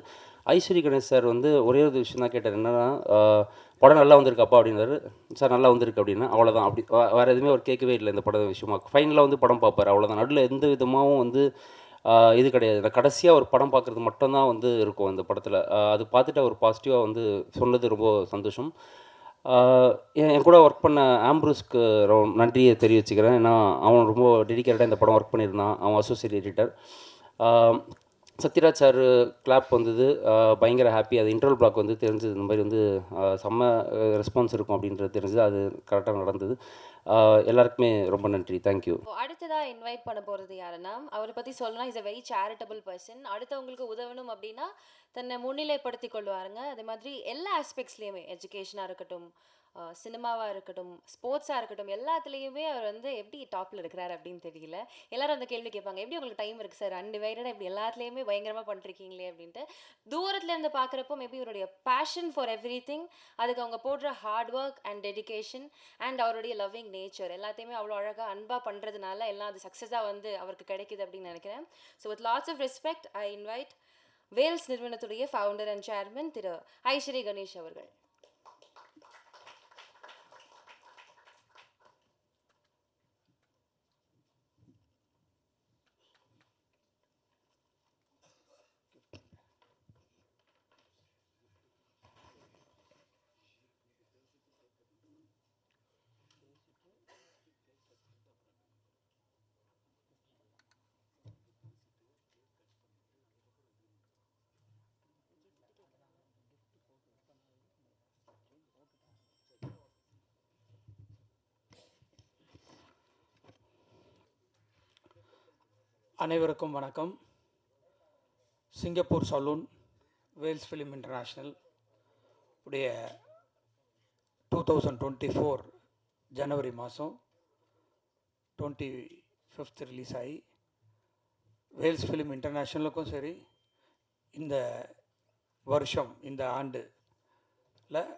ஐஸ்வரி கணேஷ் சார் வந்து ஒரே ஒரு விஷயம் தான் கேட்டார், என்னென்னா படம் நல்லா வந்திருக்காப்பா அப்படின்னாரு. சார் நல்லா வந்திருக்கு அப்படின்னா அவ்வளோதான். அப்படி வேறு எதுவுமே அவர் கேட்கவே இல்லை இந்த படம் விஷயமா. ஃபைனலாக வந்து படம் பார்ப்பார், அவ்வளோதான். நடுவில் எந்த விதமாகவும் வந்து இது கிடையாது. நான் கடைசியாக ஒரு படம் பார்க்குறது மட்டும்தான் வந்து இருக்கும் அந்த படத்தில். அது பார்த்துட்டு அவர் பாசிட்டிவாக வந்து சொன்னது ரொம்ப சந்தோஷம். என் கூட ஒர்க் பண்ண ஆம்ப்ரூஸ்க்கு நன்றியை தெரிவிச்சுக்கிறேன். ஏன்னா அவன் ரொம்ப டெடிக்கேட்டடாக இந்த படம் ஒர்க் பண்ணியிருந்தான். அவன் associate editor. Sathyaraj sir clap வந்தது, பயங்கர ஹாப்பி. அது இன்டர்வல் பிளாக் வந்து தெரிஞ்சது, இந்த மாதிரி வந்து செம்ம ரெஸ்பான்ஸ் இருக்கும் அப்படின்றது தெரிஞ்சது. அது கரெக்டாக நடந்தது. எல்லாருக்குமே ரொம்ப நன்றி. தேங்க்யூ. அடுத்ததாக இன்வைட் பண்ண போகிறது யாருன்னா, அவரை பற்றி சொல்லணும்னா is a very charitable person. அடுத்தவங்களுக்கு உதவணும் அப்படின்னா தன்னை முன்னிலைப்படுத்தி கொள்வாருங்க. அதே மாதிரி எல்லா ஆஸ்பெக்ட்ஸ்லேயுமே, எஜுகேஷனாக இருக்கட்டும், சினிமாவாக இருக்கட்டும், ஸ்போர்ட்ஸாக இருக்கட்டும், எல்லாத்துலேயுமே அவர் வந்து எப்படி டாப்பில் இருக்கிறார் அப்படின்னு தெரியல. எல்லாரும் அந்த கேள்வி கேட்பாங்க, எப்படி உங்களுக்கு டைம் இருக்குது சார் அன்டிவைடடாக இப்படி எல்லாத்துலேயுமே பயங்கரமாக பண்ணிருக்கீங்களே அப்படின்ட்டு. தூரத்தில் இருந்து பார்க்குறப்போ மேபி இவருடைய பேஷன் ஃபார் எவ்ரி திங், அதுக்கு அவங்க போடுற hard work and dedication and அவருடைய லவ்விங் நேச்சர் எல்லாத்தையுமே அவ்வளோ அழகாக அன்பாக பண்ணுறதுனால எல்லாம் அது சக்ஸஸாக வந்து அவருக்கு கிடைக்குது அப்படின்னு நினைக்கிறேன். So with lots of respect I invite Vels நிறுவனத்துடைய ஃபவுண்டர் அண்ட் சேர்மன் திரு ஐஸ்வரி கணேஷ் அவர்கள். அனைவருக்கும் வணக்கம். Singapore saloon Vels film international உடைய 2024 ஜனவரி மாதம் 25th ரிலீஸ் ஆகி வேல்ஸ் ஃபிலிம் இன்டர்நேஷ்னலுக்கும் சரி இந்த வருஷம் இந்த ஆண்டில்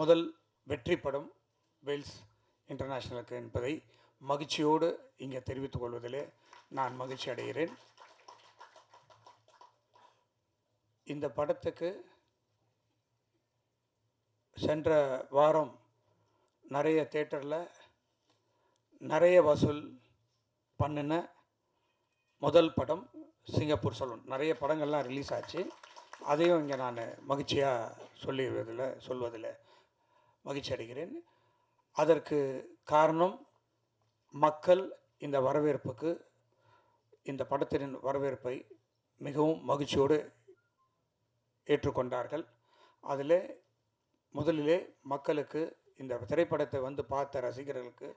முதல் வெற்றி படம் வேல்ஸ் இன்டர்நேஷ்னலுக்கு என்பதை மகிழ்ச்சியோடு இங்கே தெரிவித்துக் கொள்வதிலே நான் மகிழ்ச்சி அடைகிறேன். இந்த படத்துக்கு சென்ற வாரம் நிறைய தேட்டரில் நிறைய வசூல் பண்ணின முதல் படம் சிங்கப்பூர் சலூன். நிறைய படங்கள்லாம் ரிலீஸ் ஆச்சு. அதையும் இங்கே நான் மகிழ்ச்சியாக சொல்வதில் மகிழ்ச்சி அடைகிறேன். அதற்கு காரணம் மக்கள் இந்த வரவேற்புக்கு, இந்த படத்தின் வரவேற்பை மிகவும் மகிழ்ச்சியோடு ஏற்றுக்கொண்டார்கள். அதில் முதலிலே மக்களுக்கு, இந்த திரைப்படத்தை வந்து பார்த்த ரசிகர்களுக்கு,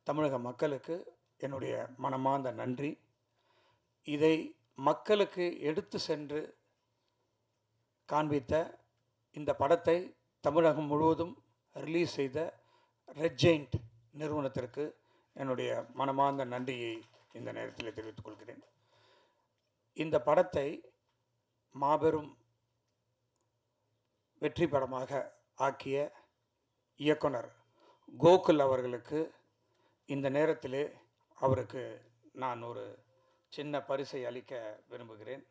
தமிழக மக்களுக்கு என்னுடைய மனமார்ந்த நன்றி. இதை மக்களுக்கு எடுத்து சென்று காண்பித்த இந்த படத்தை தமிழகம் முழுவதும் ரிலீஸ் செய்த ரெட் ஜெயிண்ட் நிறுவனத்திற்கு என்னுடைய மனமார்ந்த நன்றியை இந்த நேரத்தில் தெரிவித்துக் கொள்கிறேன். இந்த படத்தை மாபெரும் வெற்றி படமாக ஆக்கிய இயக்குனர் கோகுல் அவர்களுக்கு இந்த நேரத்திலே அவருக்கு நான் ஒரு சின்ன பரிசை அளிக்க விரும்புகிறேன்.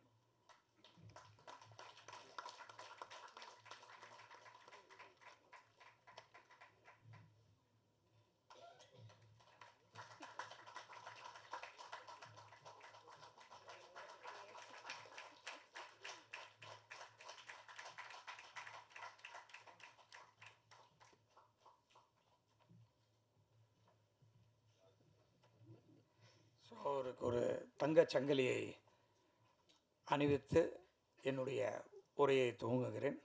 அவருக்கு ஒரு தங்கச் சங்கிலியை அணிவித்து என்னுடைய உரையை துவங்குகிறேன்.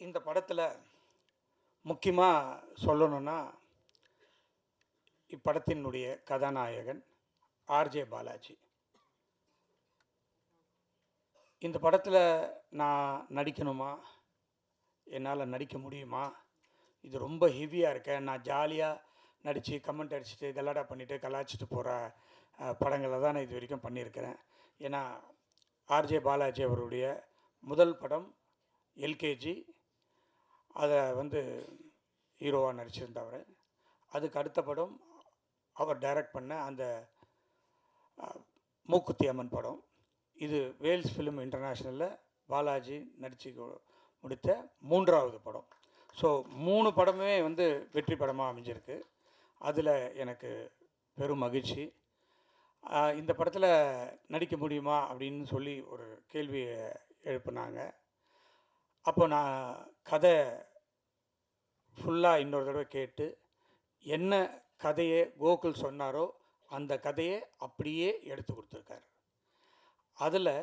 இந்த படத்தில் முக்கியமாக சொல்லணுன்னா, இப்படத்தினுடைய கதாநாயகன் ஆர்ஜே பாலாஜி. இந்த படத்தில் நான் நடிக்கணுமா, என்னால் நடிக்க முடியுமா, இது ரொம்ப ஹெவியாக இருக்கேன், நான் ஜாலியாக நடித்து கமெண்ட் அடிச்சுட்டு கலாடா பண்ணிவிட்டு கலாச்சிட்டு போகிற படங்களை தான் நான் இது வரைக்கும் பண்ணியிருக்கிறேன். ஏன்னா ஆர்ஜே பாலாஜி அவருடைய முதல் படம் எல்கேஜி, அதை வந்து ஹீரோவாக நடிச்சிருந்தவர். அதுக்கு அடுத்த படம் அவர் டைரக்ட் பண்ண அந்த மூக்குத்தி அம்மன் படம். இது வேல்ஸ் ஃபிலிம் இன்டர்நேஷ்னலில் பாலாஜி நடித்து முடித்த 3வது படம். ஸோ 3 படமே வந்து வெற்றி படமாக அமைஞ்சிருக்கு. அதில் எனக்கு பெரும் மகிழ்ச்சி. இந்த படத்தில் நடிக்க முடியுமா அப்படின்னு சொல்லி ஒரு கேள்வியை எழுப்புனாங்க. அப்போ நான் கதை ஃபுல்லாக இன்னொரு தடவை கேட்டு, என்ன கதையை கோகுல் சொன்னாரோ அந்த கதையை அப்படியே எடுத்து கொடுத்துருக்காரு. அதில்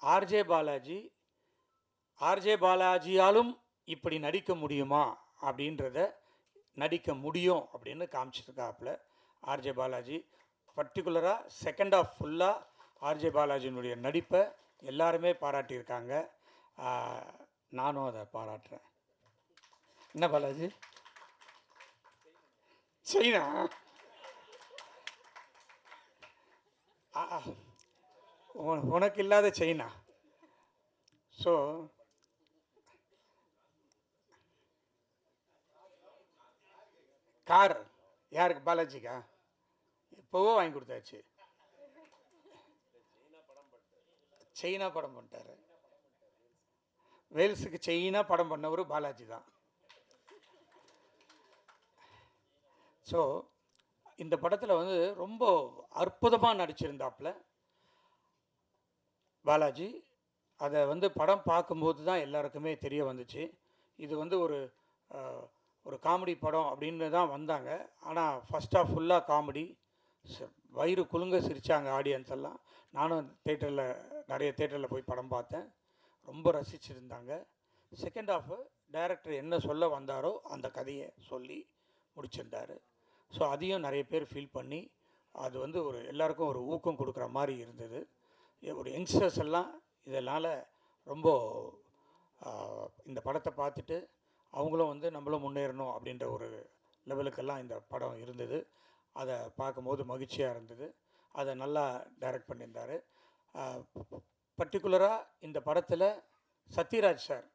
ஆர்ஜே பாலாஜியாலும் இப்படி நடிக்க முடியுமா அப்படின்றத நடிக்க முடியும் அப்படின்னு காமிச்சிருக்காப்புல ஆர்ஜே பாலாஜி. பர்டிகுலராக செகண்ட் ஆஃப் ஃபுல்லாக ஆர்ஜே பாலாஜியினுடைய நடிப்பை எல்லாருமே பாராட்டியிருக்காங்க. நானும் அதை பாராட்டுறேன். என்ன பாலாஜி, சைனா உனக்கு இல்லாத சைனா. ஸோ கார் யாருக்கு, பாலாஜிக்கா? எப்போவோ வாங்கி கொடுத்தாச்சு. சைனா படம் பண்ணிட்டாரு. வேல்ஸுக்கு சைனா படம் பண்ணவர் பாலாஜி தான். ஸோ இந்த படத்தில் வந்து ரொம்ப அற்புதமாக நடிச்சிருந்தாப்புல பாலாஜி. அதை வந்து படம் பார்க்கும்போது தான் எல்லாருக்குமே தெரிய வந்துச்சு. இது வந்து ஒரு காமெடி படம் அப்படின்னு தான் வந்தாங்க. ஆனால் ஃபஸ்ட் ஆஃப் ஃபுல்லாக காமெடி, வயிறு குலுங்க சிரித்தாங்க ஆடியன்ஸ் எல்லாம். நானும் நிறைய தேட்டரில் போய் படம் பார்த்தேன், ரொம்ப ரசிச்சிருந்தாங்க. செகண்ட் ஆஃப் டைரக்டர் என்ன சொல்ல வந்தாரோ அந்த கதையை சொல்லி முடிச்சிருந்தார். ஸோ அதையும் நிறைய பேர் ஃபீல் பண்ணி அது வந்து ஒரு எல்லாருக்கும் ஒரு ஊக்கம் கொடுக்குற மாதிரி இருந்தது. ஒரு யங்ஸ்டர்ஸ் எல்லாம் இதனால் ரொம்ப இந்த படத்தை பார்த்துட்டு அவங்களும் வந்து நம்மளும் முன்னேறணும் அப்படின்ற ஒரு லெவலுக்கெல்லாம் இந்த படம் இருந்தது. அதை பார்க்கும்போது மகிழ்ச்சியாக இருந்தது. அதை நல்லா டைரக்ட் பண்ணியிருந்தார். பர்டிகுலராக இந்த படத்தில் சத்யராஜ் சார்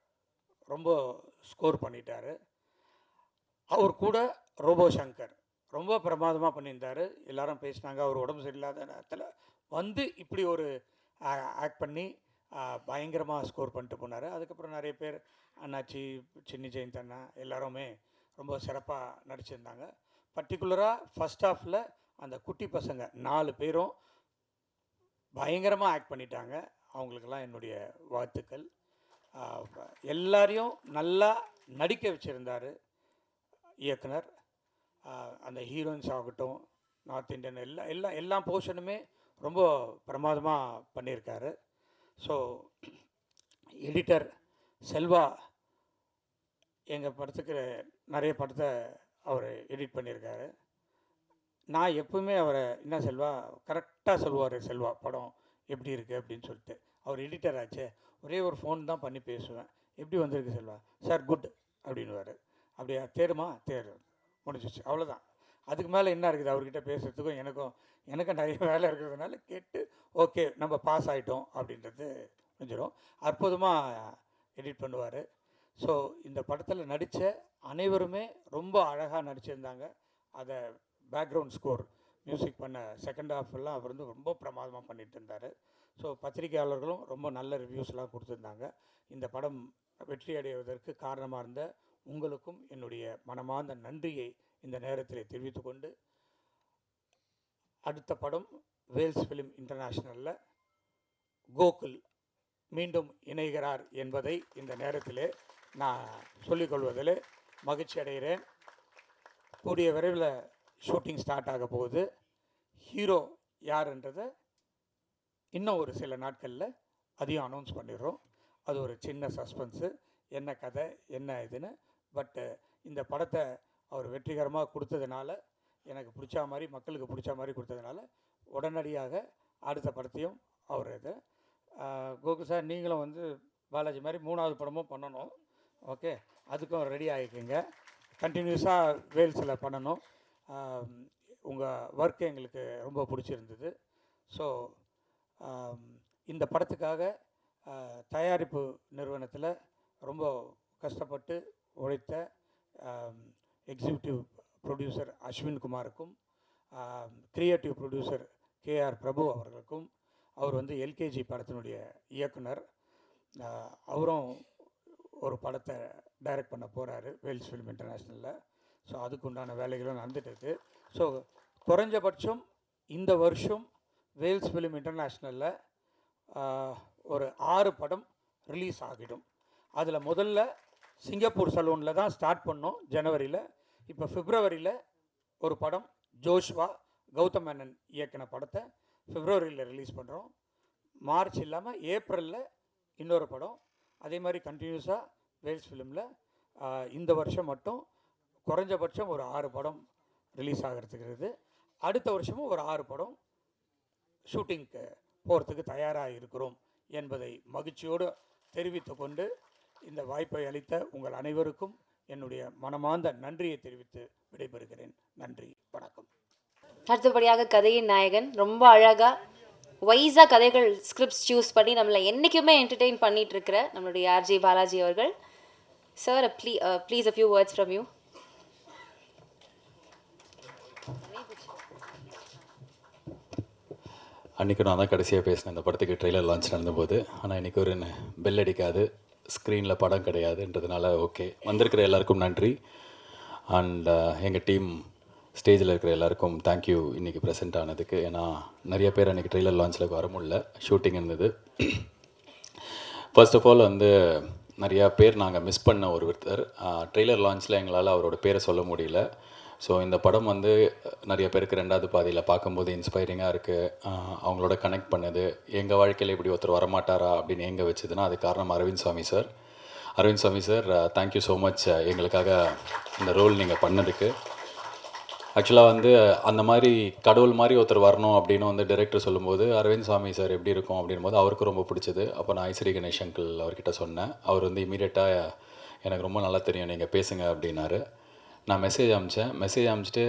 ரொம்ப ஸ்கோர் பண்ணிட்டார். அவர் கூட ரோபோ சங்கர் ரொம்ப பிரமாதமாக பண்ணியிருந்தார். எல்லாரும் பேசினாங்க. அவர் உடம்பு சரியில்லாத நேரத்தில் வந்து இப்படி ஒரு ஆக்ட் பண்ணி பயங்கரமாக ஸ்கோர் பண்ணிட்டு போனார். அதுக்கப்புறம் நிறைய பேர் அண்ணாச்சி, சின்னி ஜெயந்த் அண்ணா எல்லாருமே ரொம்ப சிறப்பாக நடிச்சிருந்தாங்க. பர்டிகுலராக ஃபஸ்ட் ஹாஃபில் அந்த குட்டி பசங்க 4 பேரும் பயங்கரமாக ஆக்ட் பண்ணிட்டாங்க. அவங்களுக்கெல்லாம் என்னுடைய வாழ்த்துக்கள். எல்லாரையும் நல்லா நடிக்க வச்சுருந்தார் இயக்குனர். அந்த ஹீரோயின்ஸ் ஆகட்டும், நார்த் இந்தியன் எல்லா போர்ஷனுமே ரொம்ப பிரமாதமாக பண்ணியிருக்காரு. ஸோ எடிட்டர் செல்வா எங்கள் படத்துக்கு நிறைய படத்தை அவர் எடிட் பண்ணியிருக்காரு. நான் எப்பவுமே அவரை என்ன செல்வா கரெக்டாக சொல்லுவார், செல்வா படம் எப்படி இருக்குது அப்படின்னு சொல்லிட்டு. அவர் எடிட்டர் ஆச்சே, ஒரே ஒரு ஃபோன் தான் பண்ணி பேசுவேன். எப்படி வந்திருக்கு செல்வா சார், குட் அப்படின்னுவார். அப்படியா, தேருமா தேரு, முடிஞ்சிச்சு, அவ்வளோதான். அதுக்கு மேலே என்ன இருக்குது அவர்கிட்ட பேசுகிறதுக்கும் எனக்கும் நிறைய வேலை இருக்கிறதுனால கேட்டு ஓகே நம்ம பாஸ் ஆகிட்டோம் அப்படின்றது முடிஞ்சிடும். அற்புதமாக எடிட் பண்ணுவார். ஸோ இந்த படத்தில் நடித்த அனைவருமே ரொம்ப அழகாக நடிச்சிருந்தாங்க. அதை பேக்ரவுண்ட் ஸ்கோர் மியூசிக் பண்ண செகண்ட் ஹாஃப்லாம் அவர் வந்து ரொம்ப பிரமாதமாக பண்ணிட்டு இருந்தார். ஸோ பத்திரிகையாளர்களும் ரொம்ப நல்ல ரிவ்யூஸ்லாம் கொடுத்துருந்தாங்க. இந்த படம் வெற்றி அடைவதற்கு காரணமாக இருந்த உங்களுக்கும் என்னுடைய மனமார்ந்த நன்றியை இந்த நேரத்தில் தெரிவித்துக்கொண்டு, அடுத்த படம் வேல்ஸ் ஃபிலிம் இன்டர்நேஷ்னலில் கோகுல் மீண்டும் இணைகிறார் என்பதை இந்த நேரத்தில் நான் சொல்லிக்கொள்வதில் மகிழ்ச்சி அடைகிறேன். கூடிய விரைவில் ஷூட்டிங் ஸ்டார்ட் ஆக போகுது. ஹீரோ யாருன்றதை இன்னும் ஒரு சில நாட்களில் அதையும் அனௌன்ஸ் பண்ணிடுறோம். அது ஒரு சின்ன சஸ்பென்ஸு, என்ன கதை என்ன இதுன்னு. பட்டு இந்த படத்தை அவர் வெற்றிகரமாக கொடுத்ததுனால, எனக்கு பிடிச்ச மாதிரி மக்களுக்கு பிடிச்ச மாதிரி கொடுத்ததுனால உடனடியாக அடுத்த படத்தையும் அவர் இது கோகுல் சார் நீங்களும் வந்து பாலாஜி மாதிரி 3வது படமும் பண்ணணும். ஓகே, அதுக்கும் ரெடி ஆகிக்குங்க. கண்டினியூஸாக வேல்ஸில் பண்ணணும். உங்கள் ஒர்க்கு எங்களுக்கு ரொம்ப பிடிச்சிருந்தது. ஸோ இந்த படத்துக்காக தயாரிப்பு நிறுவனத்தில் ரொம்ப கஷ்டப்பட்டு உழைத்த எக்ஸிக்யூட்டிவ் ப்ரொடியூசர் அஸ்வின் குமாருக்கும், கிரியேட்டிவ் ப்ரொடியூசர் KR பிரபு அவர்களுக்கும், அவர் வந்து LKG படத்தினுடைய இயக்குனர், அவரும் ஒரு படத்தை டைரக்ட் பண்ண போகிறாரு வேல்ஸ் ஃபிலிம் இன்டர்நேஷ்னலில். ஸோ அதுக்கு உண்டான வேலைகளும் நடந்துகிட்ருக்கு. ஸோ குறைஞ்சபட்சம் இந்த வருஷம் வேல்ஸ் ஃபிலிம் இன்டர்நேஷ்னலில் ஒரு 6 படம் ரிலீஸ் ஆகிடும். அதில் முதல்ல சிங்கப்பூர் சலூனில் தான் ஸ்டார்ட் பண்ணோம் ஜனவரியில். இப்போ பிப்ரவரியில் ஒரு படம் ஜோஷ்வா கௌதம் மேனன் இயக்கின படத்தை பிப்ரவரியில் ரிலீஸ் பண்ணுறோம். மார்ச் இல்லாமல் ஏப்ரலில் இன்னொரு படம். அதே மாதிரி கண்டினியூஸாக வேல்ஸ் ஃபிலிமில் இந்த வருஷம் மட்டும் குறைஞ்சபட்சம் ஒரு 6 படம் ரிலீஸ் ஆகிறதுக்கு இருக்குது. அடுத்த வருஷமும் ஒரு 6 படம் ஷூட்டிங்க்கு போகிறதுக்கு தயாராக இருக்கிறோம் என்பதை மகிழ்ச்சியோடு தெரிவித்து கொண்டு, இந்த வாய்ப்பை அளித்த உங்கள் அனைவருக்கும் என்னுடைய மனமார்ந்த நன்றியை தெரிவித்து விடைபெறுகிறேன். நன்றி, வணக்கம். அடுத்தபடியாக கதையின் நாயகன் ரொம்ப அழகாக வைஸாக கதைகள் ஸ்கிரிப்ட்ஸ் சூஸ் பண்ணி நம்மளை என்றைக்குமே என்டர்டெயின் பண்ணிட்டு இருக்கிற நம்மளுடைய RJ பாலாஜி அவர்கள். Sir, please a few words from you. அன்றைக்கி நான் தான் கடைசியாக பேசினேன் இந்த படத்துக்கு ட்ரெய்லர் லான்ச் நடந்தபோது. ஆனால் இன்றைக்கி ஒரு பெல் அடிக்காது, ஸ்க்ரீனில் படம் கிடையாதுன்றதுனால ஓகே. வந்திருக்கிற எல்லாருக்கும் நன்றி. அண்ட் எங்கள் டீம் ஸ்டேஜில் இருக்கிற எல்லாருக்கும் தேங்க்யூ இன்றைக்கி ப்ரெசென்ட் ஆனதுக்கு. ஏன்னா நிறைய பேர் அன்றைக்கி ட்ரெய்லர் லான்ச்சில் வர முடியல, ஷூட்டிங் இருந்தது. ஃபர்ஸ்ட் ஆஃப் ஆல் வந்து நிறையா பேர் நாங்கள் மிஸ் பண்ண ஒருத்தர். ட்ரெய்லர் லான்ச்சில் எங்களால் அவரோட பேரை சொல்ல முடியல. ஸோ இந்த படம் வந்து நிறைய பேருக்கு 2வது பாதியில் பார்க்கும்போது இன்ஸ்பைரிங்காக இருக்குது. அவங்களோட கனெக்ட் பண்ணது, எங்கள் வாழ்க்கையில் இப்படி ஒருத்தர் வரமாட்டாரா அப்படின்னு எங்கே வச்சதுன்னா அது காரணம் அரவிந்த் சாமி சார். அரவிந்த் சாமி சார், தேங்க்யூ ஸோ மச் எங்களுக்காக இந்த ரோல் நீங்கள் பண்ணதுக்கு. ஆக்சுவலாக வந்து அந்த மாதிரி கடவுள் மாதிரி ஒருத்தர் வரணும் அப்படின்னு வந்து டைரக்டர் சொல்லும்போது அரவிந்த் சாமி சார் எப்படி இருக்கும் அப்படின் போது அவருக்கு ரொம்ப பிடிச்சது. அப்போ நான் ஐஸ்வரி கணேஷ் அங்கிள் அவர்கிட்ட சொன்னேன். அவர் வந்து இமீடியட்டாக எனக்கு ரொம்ப நல்லா தெரியும், நீங்கள் பேசுங்க அப்படின்னாரு. நான் மெசேஜ் அனுப்பிச்சிட்டு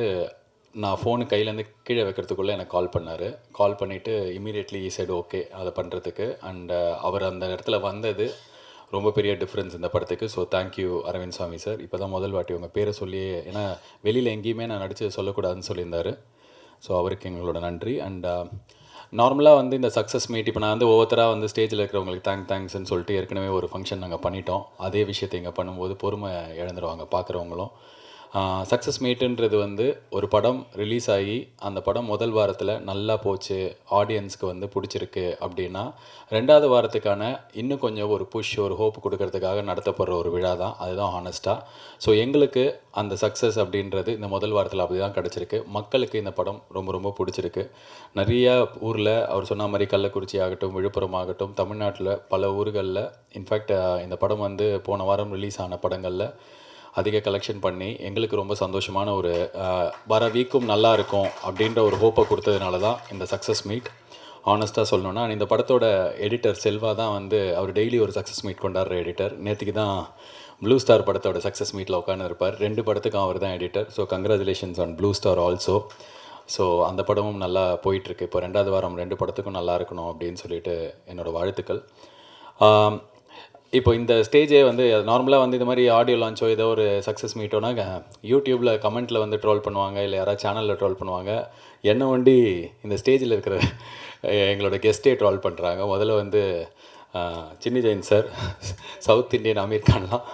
நான் ஃபோனு கையிலேருந்து கீழே வைக்கிறதுக்குள்ளே எனக்கு கால் பண்ணார். கால் பண்ணிவிட்டு இமீடியட்லி சைடு ஓகே அதை பண்ணுறதுக்கு. அண்ட் அவர் அந்த இடத்துல வந்தது ரொம்ப பெரிய டிஃப்ரென்ஸ் இந்த படத்துக்கு. ஸோ தேங்க்யூ அரவிந்த் சாமி சார். இப்போ தான் முதல் வாட்டி உங்கள் பேரை சொல்லி, ஏன்னா வெளியில் எங்கேயுமே நான் நடித்து சொல்லக்கூடாதுன்னு சொல்லியிருந்தார். ஸோ அவருக்கு எங்களோட நன்றி. அண்ட் நார்மலாக வந்து இந்த சக்ஸஸ் மீட் இப்போ நான் வந்து ஒவ்வொருத்தராக வந்து ஸ்டேஜில் இருக்கிறவங்களுக்கு தேங்க்ஸ்ன்னு சொல்லிட்டு ஏற்கனவே ஒரு ஃபங்க்ஷன் நாங்கள் பண்ணிட்டோம். அதே விஷயத்தை இங்கே பண்ணும்போது பொறுமை இழந்துருவாங்க பார்க்குறவங்களும். சக்ஸஸ் மீட்டுன்றது வந்து ஒரு படம் ரிலீஸ் ஆகி அந்த படம் முதல் வாரத்தில் நல்லா போச்சு, ஆடியன்ஸ்க்கு வந்து பிடிச்சிருக்கு அப்படின்னா 2வது வாரத்துக்கான இன்னும் கொஞ்சம் ஒரு புஷ், ஒரு ஹோப் கொடுக்கறதுக்காக நடத்தப்படுற ஒரு விழா தான். அதுதான் ஹானஸ்ட்டாக. ஸோ எங்களுக்கு அந்த சக்ஸஸ் அப்படின்றது இந்த முதல் வாரத்தில் அப்படி தான் கிடச்சிருக்கு. மக்களுக்கு இந்த படம் ரொம்ப ரொம்ப பிடிச்சிருக்கு. நிறைய ஊரில் அவர் சொன்ன மாதிரி கள்ளக்குறிச்சி ஆகட்டும், விழுப்புரம் ஆகட்டும், தமிழ்நாட்டில் பல ஊர்களில், இன்ஃபேக்ட் இந்த படம் வந்து போன வாரம் ரிலீஸ் ஆன படங்களில் அதிக கலெக்ஷன் பண்ணி எங்களுக்கு ரொம்ப சந்தோஷமான ஒரு வர வீக்கும் நல்லா இருக்கும் அப்படின்ற ஒரு ஹோப்பை கொடுத்ததுனால தான் இந்த சக்ஸஸ் மீட். ஆனஸ்ட்டாக சொல்லணுன்னா இந்த படத்தோட எடிட்டர் செல்வா தான் வந்து அவர் டெய்லி ஒரு சக்ஸஸ் மீட் கொண்டாடுற எடிட்டர். நேற்றுக்கு தான் ப்ளூ ஸ்டார் படத்தோட சக்ஸஸ் மீட்டில் உட்காந்து இருப்பார். 2 படத்துக்கும் அவர் தான் editor. So congratulations on blue star also. So அந்த படமும் நல்லா போயிட்டுருக்கு. இப்போ 2வது வாரம் 2 படத்துக்கும் நல்லா இருக்கணும் அப்படின்னு சொல்லிட்டு என்னோடய வாழ்த்துக்கள். இப்போ இந்த ஸ்டேஜே வந்து நார்மலாக வந்து இது மாதிரி ஆடியோ லான்ச்சோ ஏதோ ஒரு சக்ஸஸ் மீட்டோனா யூடியூப்பில் கமெண்ட்டில் வந்து ட்ரோல் பண்ணுவாங்க, இல்லை யாராவது சேனலில் ட்ரோல் பண்ணுவாங்க. என்ன வண்டி இந்த ஸ்டேஜில் இருக்கிற எங்களோட கெஸ்ட்டே ட்ரோல் பண்ணுறாங்க. முதல்ல வந்து Chinni Jain sir, south Indian Aamir கான்லாம்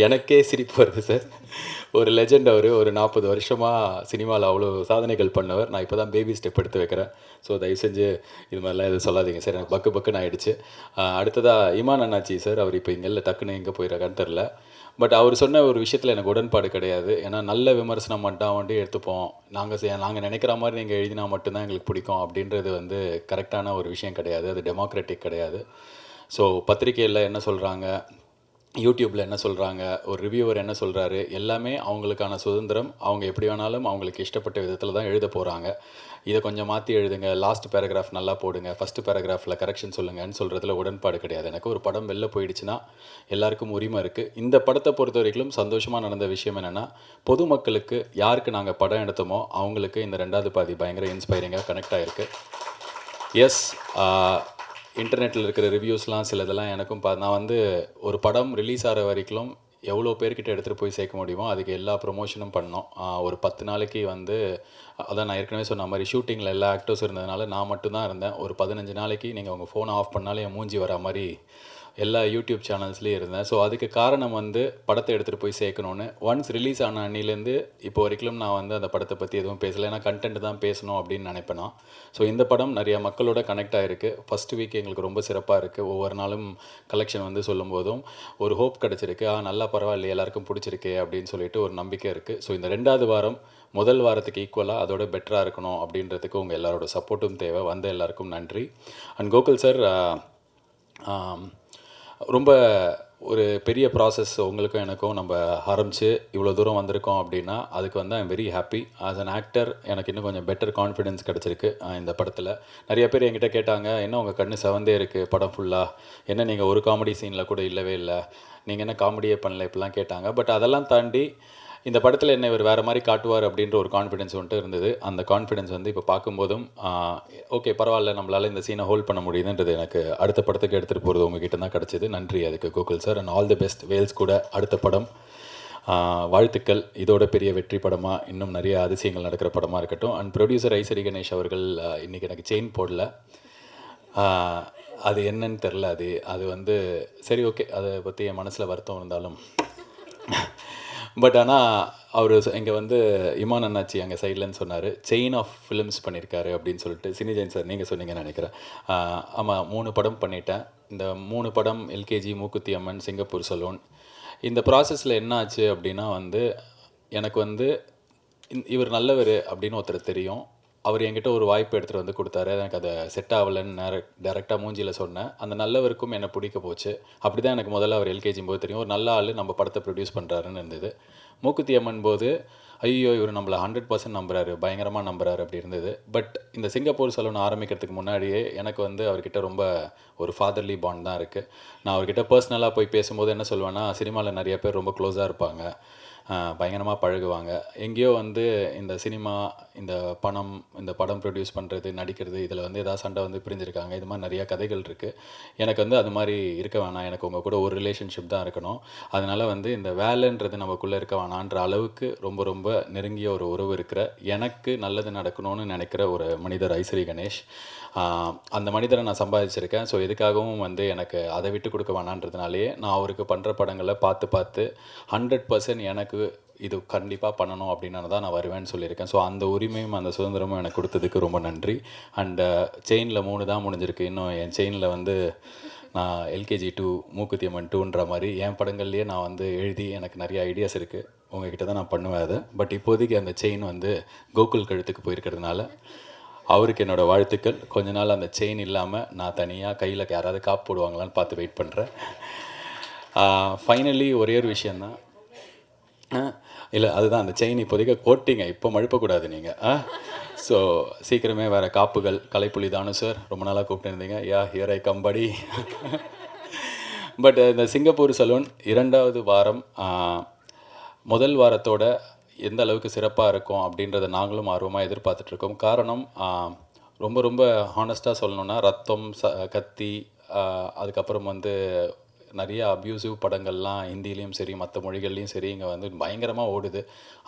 எனக்கே சிரிப்பு வருது சார். ஒரு லெஜெண்ட் அவர். ஒரு 40 வருஷமாக சினிமாவில் அவ்வளோ சாதனைகள் பண்ணவர். நான் இப்போ தான் பேபி ஸ்டெப் எடுத்து வைக்கிறேன். ஸோ தயவு செஞ்சு இது மாதிரிலாம் எதுவும் சொல்லாதீங்க சார், எனக்கு பக்குன்னு ஆகிடுச்சு. அடுத்ததாக இமான் அண்ணாச்சி சார், அவர் இப்போ இங்கே இல்லை, டக்குன்னு எங்கே போயிடறான்னு தெரில. பட் அவர் சொன்ன ஒரு விஷயத்தில் எனக்கு உடன்பாடு கிடையாது. ஏன்னா நல்ல விமர்சனம் மட்டும் வந்து எடுத்துப்போம், நாங்கள் நினைக்கிற மாதிரி நீங்கள் எழுதினா மட்டும்தான் எங்களுக்கு பிடிக்கும் அப்படின்றது வந்து கரெக்டான ஒரு விஷயம் கிடையாது. அது டெமோக்ராட்டிக் கிடையாது. ஸோ பத்திரிக்கையில் என்ன சொல்கிறாங்க, யூடியூப்பில் என்ன சொல்கிறாங்க, ஒரு ரிவ்யூவர் என்ன சொல்கிறாரு, எல்லாமே அவங்களுக்கான சுதந்திரம். அவங்க எப்படி வேணாலும் அவங்களுக்கு இஷ்டப்பட்ட விதத்தில் தான் எழுத போகிறாங்க. இதை கொஞ்சம் மாற்றி எழுதுங்க, லாஸ்ட் பேராகிராஃப் நல்லா போடுங்க, ஃபஸ்ட்டு பேராகிராஃபில் கரெக்ஷன் சொல்லுங்கன்னு சொல்கிறதுல உடன்பாடு கிடையாது. எனக்கு ஒரு படம் வெளில போயிடுச்சுன்னா எல்லாருக்கும் உரிமை இருக்குது. இந்த படத்தை பொறுத்த வரைக்கும் சந்தோஷமாக நடந்த விஷயம் என்னென்னா, பொதுமக்களுக்கு யாருக்கு நாங்கள் படம் எடுத்தோமோ அவங்களுக்கு இந்த 2வது பாதி பயங்கர இன்ஸ்பைரிங்காக கனெக்ட் ஆகிருக்கு. எஸ், இன்டர்நெட்டில் இருக்கிற ரிவ்யூஸ்லாம் சிலதெல்லாம் எனக்கும் நான் வந்து ஒரு படம் ரிலீஸ் ஆகிற வரைக்கும் எவ்வளோ பேர்கிட்ட எடுத்துகிட்டு போய் சேர்க்க முடியுமோ அதுக்கு எல்லா ப்ரொமோஷனும் பண்ணோம். ஒரு 10 நாளைக்கு வந்து அதான் நான் ஏற்கனவே சொன்ன மாதிரி ஷூட்டிங்கில் எல்லா ஆக்டர்ஸ் இருந்ததுனால நான் மட்டும்தான் இருந்தேன். ஒரு 15 நாளைக்கு நீங்கள் உங்கள் ஃபோனை ஆஃப் பண்ணாலே என் மூஞ்சி வர மாதிரி எல்லா யூடியூப் சேனல்ஸ்லேயும் இருந்தேன். ஸோ அதுக்கு காரணம் வந்து படத்தை எடுத்துகிட்டு போய் சேர்க்கணுன்னு. ஒன்ஸ் ரிலீஸ் ஆன அன்னிலேருந்து இப்போ வரைக்கும் நான் வந்து அந்த படத்தை பற்றி எதுவும் பேசலை. ஏன்னா கண்டென்ட் தான் பேசணும் அப்படின்னு நினைப்பேன் நான். ஸோ இந்த படம் நிறையா மக்களோட கனெக்ட் ஆகிருக்கு. ஃபஸ்ட் வீக் எங்களுக்கு ரொம்ப சிறப்பாக இருக்குது. ஒவ்வொரு நாளும் கலெக்ஷன் வந்து சொல்லும் போதும் ஒரு ஹோப் கிடச்சிருக்கு. நல்லா பரவாயில்ல, எல்லாருக்கும் பிடிச்சிருக்கு அப்படின்னு சொல்லிட்டு ஒரு நம்பிக்கை இருக்குது. ஸோ இந்த 2வது வாரம் முதல் வாரத்துக்கு ஈக்குவலாக அதோட பெட்டராக இருக்கணும் அப்படின்றதுக்கு உங்கள் எல்லாரோட சப்போர்ட்டும் தேவை. வந்த எல்லாருக்கும் நன்றி. அண்ட் கோகுல் சார், ரொம்ப ஒரு பெரிய ப்ராசஸ் உங்களுக்கும் எனக்கும் நம்ம ஆரம்பித்து இவ்வளோ தூரம் வந்திருக்கோம் அப்படின்னா அதுக்கு வந்து I'm very happy. As an actor எனக்கு இன்னும் கொஞ்சம் பெட்டர் கான்ஃபிடென்ஸ் கிடச்சிருக்கு இந்த படத்தில். நிறைய பேர் என்கிட்ட கேட்டாங்க, என்ன உங்கள் கண்ணு செவந்தே இருக்குது படம் ஃபுல்லாக, என்ன நீங்கள் ஒரு காமெடி சீனில் கூட இல்லவே இல்லை, நீங்கள் என்ன காமெடியே பண்ணல, இப்படிலாம் கேட்டாங்க. பட் அதெல்லாம் தாண்டி இந்த படத்தில் என்ன இவர் வேறு மாதிரி காட்டுவார் அப்படின்ற ஒரு கான்ஃபிடென்ஸ் வந்துட்டு இருந்தது. அந்த கான்ஃபிடென்ஸ் வந்து இப்போ பார்க்கும்போதும் ஓகே பரவாயில்ல, நம்மளால் இந்த சீனை ஹோல்ட் பண்ண முடியுதுன்றது எனக்கு அடுத்த படத்துக்கு எடுத்துகிட்டு போகிறது உங்ககிட்ட தான் கிடச்சிது. நன்றி அதுக்கு Gokul sir. And all the best. Vels கூட அடுத்த படம் வாழ்த்துக்கள். இதோட பெரிய வெற்றி படமாக இன்னும் நிறைய அதிசயங்கள் நடக்கிற படமாக இருக்கட்டும். அண்ட் ப்ரொடியூசர் ஐஸ்வரி கணேஷ் அவர்கள் இன்றைக்கி எனக்கு செயின் போடல, அது என்னன்னு தெரில. அது வந்து சரி ஓகே, அதை பற்றி என் மனசில் வருத்தம் இருந்தாலும் பட் ஆனால் அவர் இங்கே வந்து இமான் அண்ணாச்சி அங்கே சைட்லன்னு சொன்னார், செயின் ஆஃப் ஃபிலிம்ஸ் பண்ணியிருக்காரு அப்படின்னு சொல்லிட்டு. சினி ஜெயின் சார் நீங்கள் சொன்னீங்கன்னு நினைக்கிறேன். ஆமாம், 3 படம் பண்ணிட்டேன். இந்த 3 படம் LKG, Mookuthi Amman, Singapore salon. இந்த ப்ராசஸில் என்ன ஆச்சு அப்படின்னா வந்து எனக்கு வந்து இவர் நல்லவர் அப்படின்னு ஒருத்தர் தெரியும். அவர் என்கிட்ட ஒரு வாய்ப்பு எடுத்துகிட்டு வந்து கொடுத்தாரு. எனக்கு அதை செட் ஆகலைன்னு டேரெக்டாக மூஞ்சியில் சொன்னேன். அந்த நல்லவருக்கும் என்னை பிடிக்க போச்சு. அப்படி தான் எனக்கு முதல்ல அவர் எல்கேஜி போது தெரியும், ஒரு நல்ல ஆள் நம்ம படத்தை ப்ரொடியூஸ் பண்ணுறாருன்னு இருந்தது. மூக்குத்தி அம்மன் போது ஐயோ இவர் நம்மளை 100% நம்புறாரு, பயங்கரமாக நம்புறாரு அப்படி இருந்தது. பட் இந்த சிங்கப்பூர் சலூன் ஆரம்பிக்கிறதுக்கு முன்னாடியே எனக்கு வந்து அவர்கிட்ட ரொம்ப ஒரு ஃபாதர்லி பாண்ட் தான் இருக்குது. நான் அவர்கிட்ட பர்சனலாக போய் பேசும்போது என்ன சொல்லுவேன்னா, சினிமாவில் நிறைய பேர் ரொம்ப க்ளோஸாக இருப்பாங்க, பயங்கரமாக பழகுவாங்க. எங்கேயோ வந்து இந்த சினிமா, இந்த பணம், இந்த படம் ப்ரொடியூஸ் பண்ணுறது, நடிக்கிறது, இதில் வந்து ஏதாவது சண்டை வந்து பிரிஞ்சிருக்காங்க. இது மாதிரி நிறையா கதைகள் இருக்குது. எனக்கு வந்து அது மாதிரி இருக்க வேணாம், எனக்கு உங்கள் கூட ஒரு ரிலேஷன்ஷிப் தான் இருக்கணும். அதனால் வந்து இந்த வேலைன்றது நமக்குள்ளே இருக்க வேணான்ற அளவுக்கு ரொம்ப ரொம்ப நெருங்கிய ஒரு உறவு இருக்கிற, எனக்கு நல்லது நடக்கணும்னு நினைக்கிற ஒரு மனிதர் ஐஸ்வரி கணேஷ். அந்த மனிதரை நான் சம்பாதிச்சிருக்கேன். ஸோ எதுக்காகவும் வந்து எனக்கு அதை விட்டு கொடுக்க வேணான்றதுனாலேயே நான் அவருக்கு பண்ணுற படங்களை பார்த்து பார்த்து 100% எனக்கு இது கண்டிப்பாக பண்ணணும் அப்படின்னு தான் நான் வருவேன்னு சொல்லியிருக்கேன். ஸோ அந்த உரிமையும் அந்த சுதந்திரமும் எனக்கு கொடுத்ததுக்கு ரொம்ப நன்றி. அண்டு செயினில் 3 தான் முடிஞ்சிருக்கு. இன்னும் என் செயினில் வந்து நான் எல்கேஜி 2 மூக்குத்தி அம்மன் 2ன்ற மாதிரி என் படங்கள்லேயே நான் வந்து எழுதி எனக்கு நிறைய ஐடியாஸ் இருக்குது. உங்ககிட்ட தான் நான் பண்ணுவேன் அதை. பட் இப்போதைக்கு அந்த செயின் வந்து கோகுல் கழுத்துக்கு போயிருக்கிறதுனால அவருக்கு என்னோடய வாழ்த்துக்கள். கொஞ்ச நாள் அந்த செயின் இல்லாமல் நான் தனியாக கையில் யாராவது காப்பு போடுவாங்களான்னு பார்த்து வெயிட் பண்ணுறேன். ஃபைனலி ஒரே ஒரு விஷயந்தான், இல்லை அதுதான் அந்த செயின் இப்போதைக்கு கோட்டிங்க, இப்போ மழுப்பக்கூடாது நீங்கள். ஸோ சீக்கிரமே வேறு காப்புகள். கலைப்புலி தானு சார் ரொம்ப நாளாக கூப்பிட்டுருந்தீங்க, யா ஹியர் ஐ கம்படி. பட் இந்த சிங்கப்பூர் சலூன் 2வது வாரம் முதல் வாரத்தோட எந்த அளவுக்கு சிறப்பாக இருக்கும் அப்படின்றத நாங்களும் ஆர்வமாக எதிர்பார்த்துட்ருக்கோம். காரணம் ரொம்ப ரொம்ப ஹானஸ்ட்டாக சொல்லணுன்னா, ரத்தம், கத்தி, அதுக்கப்புறம் வந்து நிறைய அப்யூசிவ் படங்கள்லாம் ஹிந்திலையும் சரி மற்ற மொழிகள்லையும் சரி இங்கே வந்து பயங்கரமாக ஓடுது.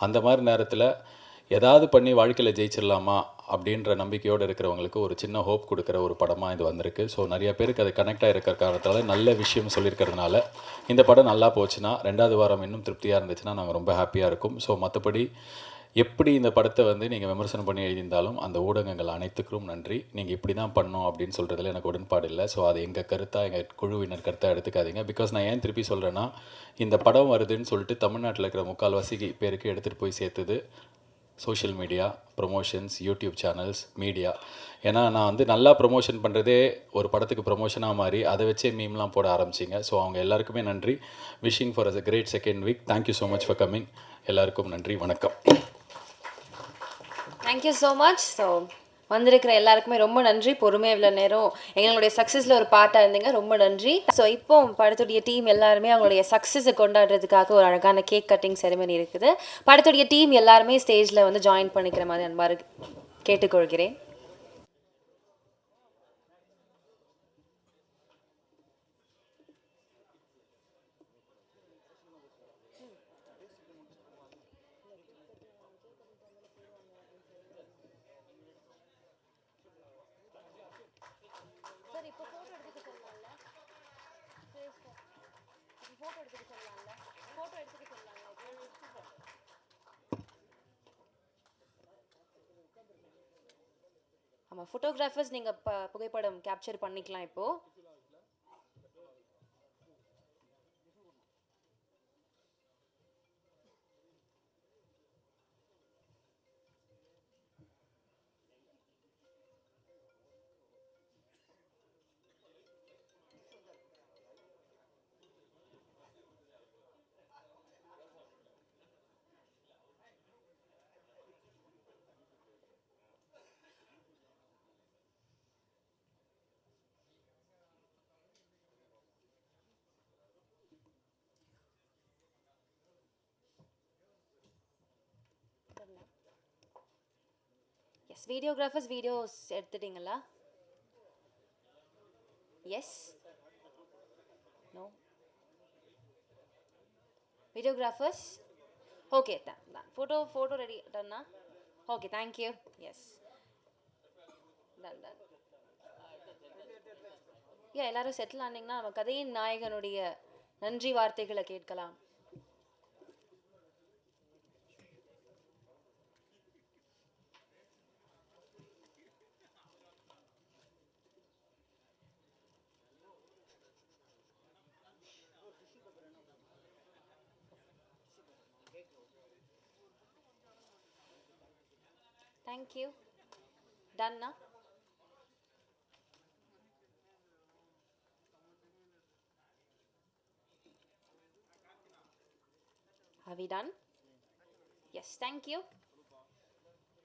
அந்த மாதிரி நேரத்தில் ஏதாவது பண்ணி வாழ்க்கையில் ஜெயிச்சிடலாமா அப்படின்ற நம்பிக்கையோடு இருக்கிறவங்களுக்கு ஒரு சின்ன ஹோப் கொடுக்குற ஒரு படமாக இது வந்திருக்கு. ஸோ நிறைய பேருக்கு அது கனெக்ட் ஆகிருக்கிற காரணத்தால் நல்ல விஷயம் சொல்லியிருக்கிறதுனால இந்த படம் நல்லா போச்சுன்னா 2வது வாரம் இன்னும் திருப்தியாக இருந்துச்சுன்னா நாங்கள் ரொம்ப ஹாப்பியாக இருக்கும். ஸோ மற்றபடி எப்படி இந்த படத்தை வந்து நீங்கள் விமர்சனம் பண்ணி எழுதியிருந்தாலும் அந்த ஊடகங்கள் அனைத்துக்கும் நன்றி. நீங்கள் இப்படி தான் பண்ணோம் அப்படின்னு சொல்கிறதுல எனக்கு உடன்பாடு இல்லை. ஸோ அது எங்கள் கருத்தாக, எங்கள் குழுவினர் கருத்தாக எடுத்துக்காதீங்க. பிகாஸ் நான் ஏன் திருப்பி சொல்கிறேன்னா, இந்த படம் வருதுன்னு சொல்லிட்டு தமிழ்நாட்டில் இருக்கிற முக்கால்வாசி பேருக்கு எடுத்துகிட்டு போய் சேர்த்துது social media, promotions, YouTube channels, media. ஏன்னா நான் வந்து நல்லா ப்ரொமோஷன் பண்ணுறதே ஒரு படத்துக்கு ப்ரொமோஷனாக மாறி அதை வச்சே மீம்லாம் போட ஆரம்பிச்சிங்க. ஸோ அவங்க எல்லாருக்குமே நன்றி. Wishing for us a great second week. Thank you so much for coming. எல்லாருக்கும் நன்றி, வணக்கம். Thank you so much. ஸோ வந்திருக்கிற எல்லாருக்குமே ரொம்ப நன்றி. பொறுமையாக இவ்வளோ நேரம் எங்களுடைய சக்ஸஸில் ஒரு பார்ட்டாக இருந்தீங்க, ரொம்ப நன்றி. ஸோ இப்போ படத்துடைய டீம் எல்லாருமே அவங்களுடைய சக்ஸஸை கொண்டாடுறதுக்காக ஒரு அழகான கேக் கட்டிங் செரிமனி இருக்குது. படத்துடைய டீம் எல்லாருமே ஸ்டேஜில் வந்து ஜாயின் பண்ணிக்கிற மாதிரி அன்பாக கேட்டுக்கொள்கிறேன். ஆமாம், ஃபோட்டோகிராஃபர்ஸ் நீங்கள் புகைப்படம் கேப்சர் பண்ணிக்கலாம் இப்போது. எஸ், வீடியோகிராஃபர்ஸ் வீடியோஸ் எடுத்துட்டீங்களா? Yes, no videographers. Okay, photo ready டன்னா? Okay, thank you. Yes, done done. எல்லாரும் செட்டில் ஆனீங்கன்னா நம்ம கதையின் நாயகனுடைய நன்றி வார்த்தைகளை கேட்கலாம். Thank you. Done now? Are we done? Yes thank you